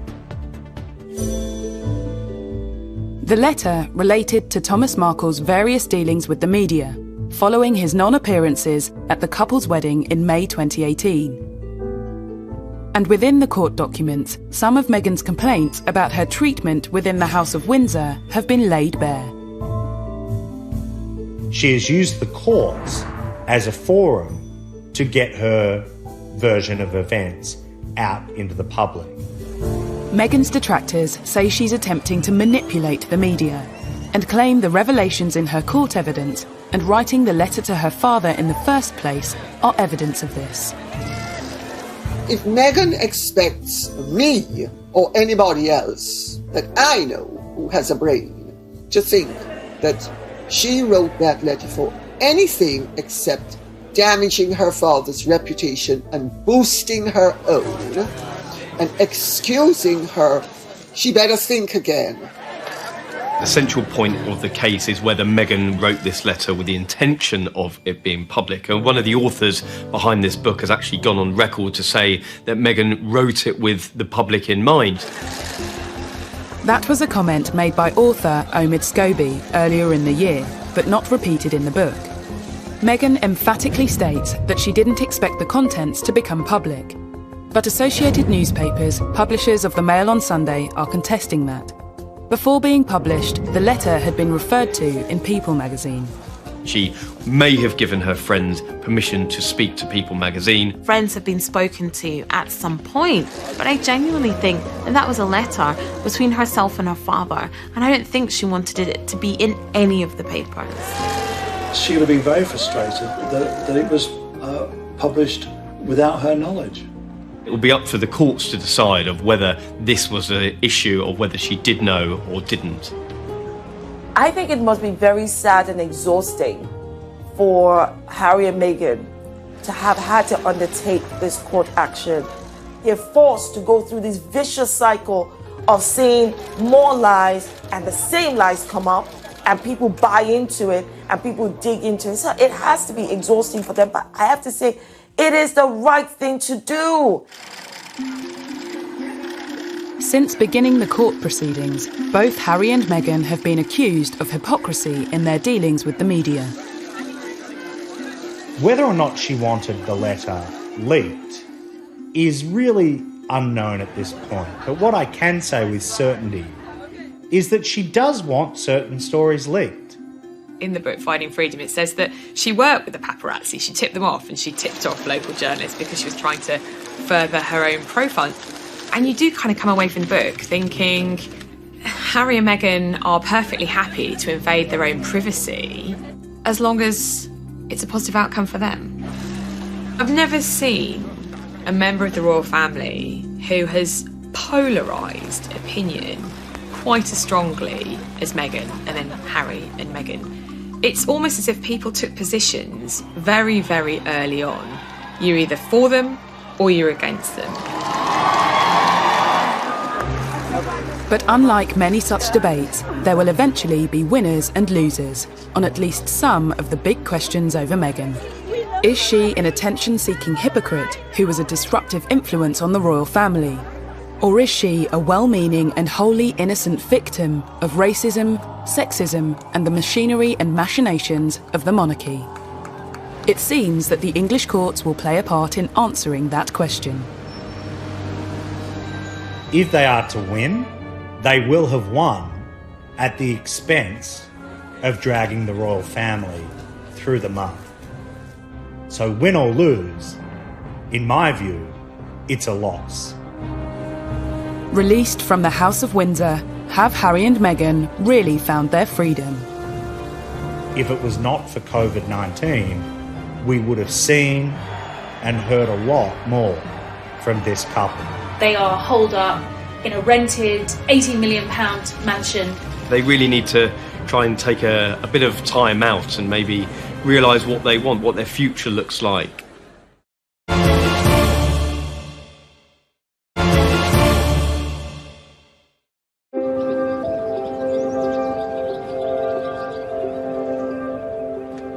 The letter related to Thomas Markle's various dealings with the media, following his non-appearances at the couple's wedding in May 2018. And within the court documents, some of Meghan's complaints about her treatment within the House of Windsor have been laid bare. She has used the courts as a forum to get her version of events out into the public. Meghan's detractors say she's attempting to manipulate the media and claim the revelations in her court evidence and writing the letter to her father in the first place are evidence of this. If Meghan expects me or anybody else that I know who has a brain to think that she wrote that letter for anything except damaging her father's reputation and boosting her own and excusing her, she better think again. The central point of the case is whether Meghan wrote this letter with the intention of it being public. And one of the authors behind this book has actually gone on record to say that Meghan wrote it with the public in mind. That was a comment made by author Omid Scobie earlier in the year, but not repeated in the book. Meghan emphatically states that she didn't expect the contents to become public. But Associated Newspapers, publishers of the Mail on Sunday, are contesting that. Before being published, the letter had been referred to in People magazine. She may have given her friends permission to speak to People magazine. Friends have been spoken to at some point, but I genuinely think that that was a letter between herself and her father, and I don't think she wanted it to be in any of the papers. She would have been very frustrated that it was published without her knowledge. It will be up for the courts to decide of whether this was an issue or whether she did know or didn't. I think it must be very sad and exhausting for Harry and Meghan to have had to undertake this court action. They're forced to go through this vicious cycle of seeing more lies and the same lies come up and people buy into it and people dig into it. So it has to be exhausting for them, but I have to say, it is the right thing to do. Since beginning the court proceedings, both Harry and Meghan have been accused of hypocrisy in their dealings with the media. Whether or not she wanted the letter leaked is really unknown at this point. But what I can say with certainty is that she does want certain stories leaked. In the book Finding Freedom, it says that she worked with the paparazzi. She tipped them off and she tipped off local journalists because she was trying to further her own profile. And you do kind of come away from the book thinking Harry and Meghan are perfectly happy to invade their own privacy as long as it's a positive outcome for them. I've never seen a member of the royal family who has polarised opinion quite as strongly as Meghan and then Harry and Meghan. It's almost as if people took positions very, very early on. You're either for them or you're against them. But unlike many such debates, there will eventually be winners and losers on at least some of the big questions over Meghan. Is she an attention-seeking hypocrite who was a disruptive influence on the royal family? Or is she a well-meaning and wholly innocent victim of racism, sexism, and the machinery and machinations of the monarchy? It seems that the English courts will play a part in answering that question. If they are to win, they will have won at the expense of dragging the royal family through the mud. So win or lose, in my view, it's a loss. Released from the House of Windsor, have Harry and Meghan really found their freedom? If it was not for COVID-19, we would have seen and heard a lot more from this couple. They are holed up in a rented £80 million mansion. They really need to try and take a bit of time out and maybe realise what they want, what their future looks like.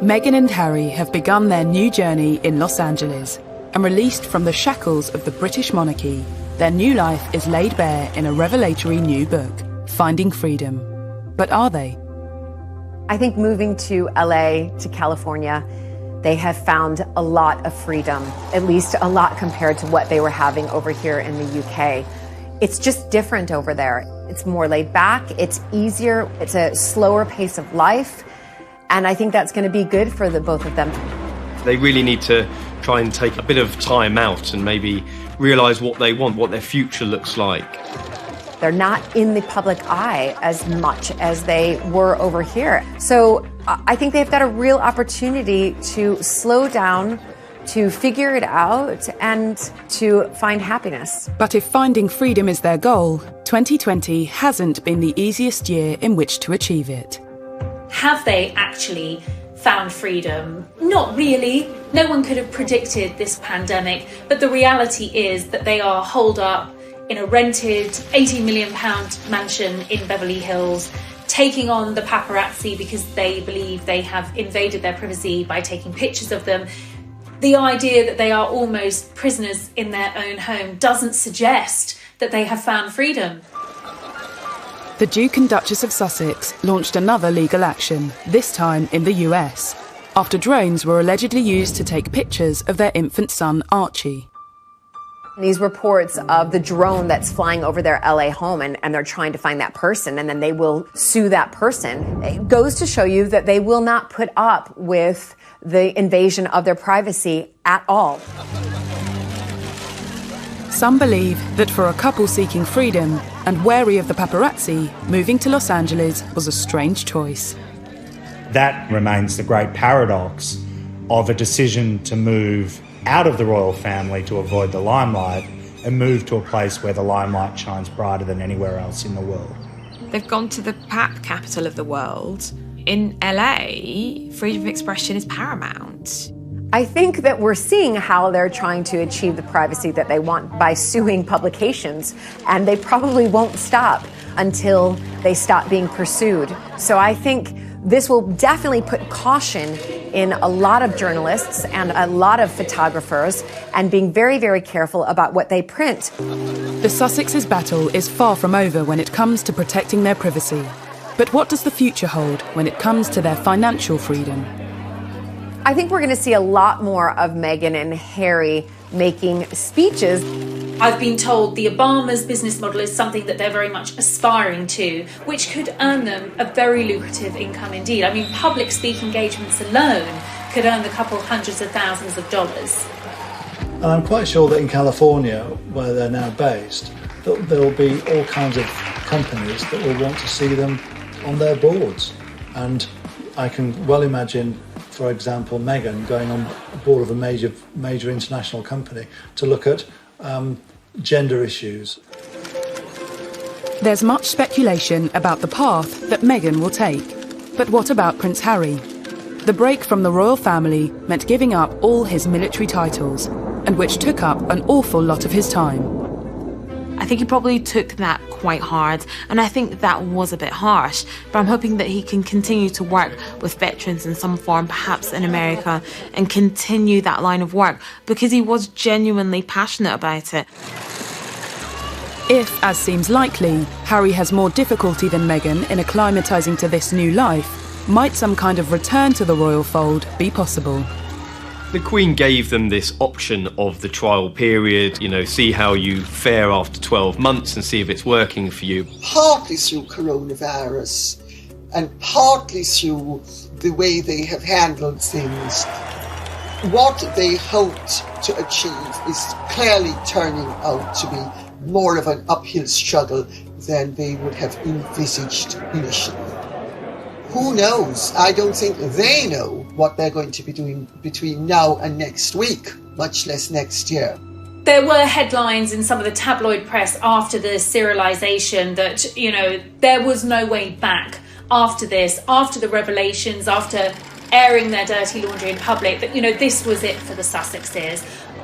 Meghan and Harry have begun their new journey in Los Angeles, and released from the shackles of the British monarchy, their new life is laid bare in a revelatory new book, Finding Freedom. But are they? I think moving to LA, to California, they have found a lot of freedom, at least a lot compared to what they were having over here in the UK. It's just different over there. It's more laid back, it's easier, it's a slower pace of life. And I think that's going to be good for the both of them. They really need to try and take a bit of time out and maybe realise what they want, what their future looks like. They're not in the public eye as much as they were over here. So I think they've got a real opportunity to slow down, to figure it out, and to find happiness. But if finding freedom is their goal, 2020 hasn't been the easiest year in which to achieve it. Have they actually found freedom? Not really. No one could have predicted this pandemic, but the reality is that they are holed up in a rented £80 million mansion in Beverly Hills, taking on the paparazzi because they believe they have invaded their privacy by taking pictures of them. The idea that they are almost prisoners in their own home doesn't suggest that they have found freedom. The Duke and Duchess of Sussex launched another legal action, this time in the US, after drones were allegedly used to take pictures of their infant son, Archie. These reports of the drone that's flying over their LA home and they're trying to find that person, and then they will sue that person. It goes to show you that they will not put up with the invasion of their privacy at all. Some believe that for a couple seeking freedom and wary of the paparazzi, moving to Los Angeles was a strange choice. That remains the great paradox of a decision to move out of the royal family to avoid the limelight and move to a place where the limelight shines brighter than anywhere else in the world. They've gone to the capital of the world. In LA, freedom of expression is paramount. I think that we're seeing how they're trying to achieve the privacy that they want by suing publications, and they probably won't stop until they stop being pursued. So I think this will definitely put caution in a lot of journalists and a lot of photographers, and being very, very careful about what they print. The Sussexes' battle is far from over when it comes to protecting their privacy. But what does the future hold when it comes to their financial freedom? I think we're going to see a lot more of Meghan and Harry making speeches. I've been told the Obama's business model is something that they're very much aspiring to, which could earn them a very lucrative income indeed. I mean, public speaking engagements alone could earn a couple hundreds of thousands of dollars. And I'm quite sure that in California, where they're now based, that there will be all kinds of companies that will want to see them on their boards. And I can well imagine, for example, Meghan going on board of a major international company to look at gender issues. There's much speculation about the path that Meghan will take. But what about Prince Harry? The break from the royal family meant giving up all his military titles, and which took up an awful lot of his time. I think he probably took that quite hard, and I think that was a bit harsh, but I'm hoping that he can continue to work with veterans in some form, perhaps in America, and continue that line of work, because he was genuinely passionate about it. If, as seems likely, Harry has more difficulty than Meghan in acclimatising to this new life, might some kind of return to the royal fold be possible? The Queen gave them this option of the trial period, see how you fare after 12 months and see if it's working for you. Partly through coronavirus and partly through the way they have handled things, what they hoped to achieve is clearly turning out to be more of an uphill struggle than they would have envisaged initially. Who knows? I don't think they know what they're going to be doing between now and next week, much less next year. There were headlines in some of the tabloid press after the serialisation that, there was no way back after this, after the revelations, after airing their dirty laundry in public, that, this was it for the Sussexes.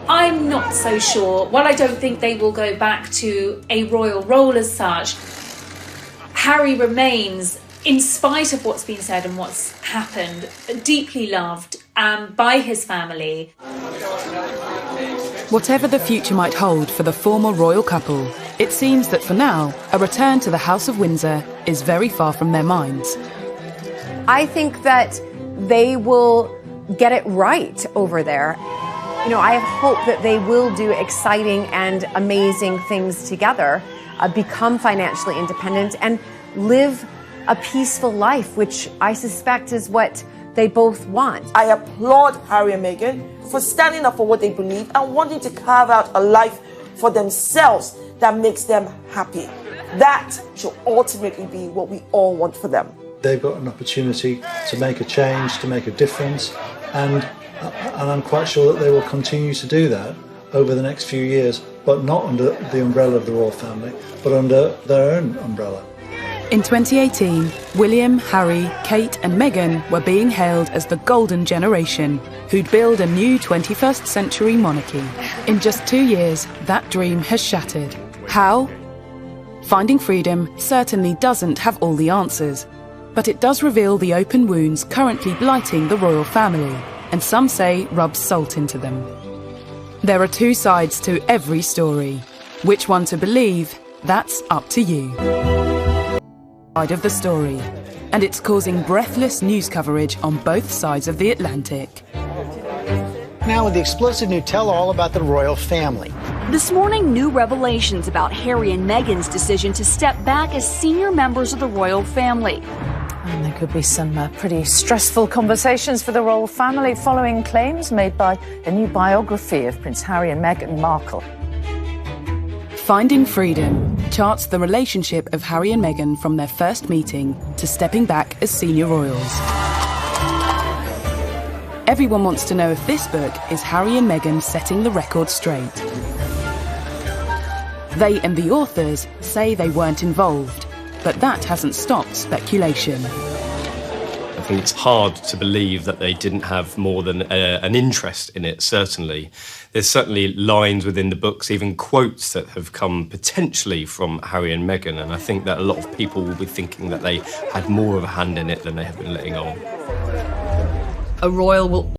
I'm not so sure. While I don't think they will go back to a royal role as such, Harry remains, in spite of what's been said and what's happened, deeply loved by his family. Whatever the future might hold for the former royal couple, it seems that for now, a return to the House of Windsor is very far from their minds. I think that they will get it right over there. I have hope that they will do exciting and amazing things together, become financially independent and live a peaceful life, which I suspect is what they both want. I applaud Harry and Meghan for standing up for what they believe and wanting to carve out a life for themselves that makes them happy. That should ultimately be what we all want for them. They've got an opportunity to make a change, to make a difference, and I'm quite sure that they will continue to do that over the next few years, but not under the umbrella of the royal family, but under their own umbrella. In 2018, William, Harry, Kate and Meghan were being hailed as the golden generation who'd build a new 21st century monarchy. In just 2 years, that dream has shattered. How? Finding Freedom certainly doesn't have all the answers, but it does reveal the open wounds currently blighting the royal family, and some say rubs salt into them. There are two sides to every story. Which one to believe, that's up to you. Side of the story, and it's causing breathless news coverage on both sides of the Atlantic. Now with the explosive new tell-all about the royal family. This morning, new revelations about Harry and Meghan's decision to step back as senior members of the royal family. And there could be some pretty stressful conversations for the royal family following claims made by a new biography of Prince Harry and Meghan Markle. Finding Freedom charts the relationship of Harry and Meghan from their first meeting to stepping back as senior royals. Everyone wants to know if this book is Harry and Meghan setting the record straight. They and the authors say they weren't involved, but that hasn't stopped speculation. I think it's hard to believe that they didn't have more than an interest in it, certainly. There's certainly lines within the books, even quotes that have come potentially from Harry and Meghan, and I think that a lot of people will be thinking that they had more of a hand in it than they have been letting on. A royal will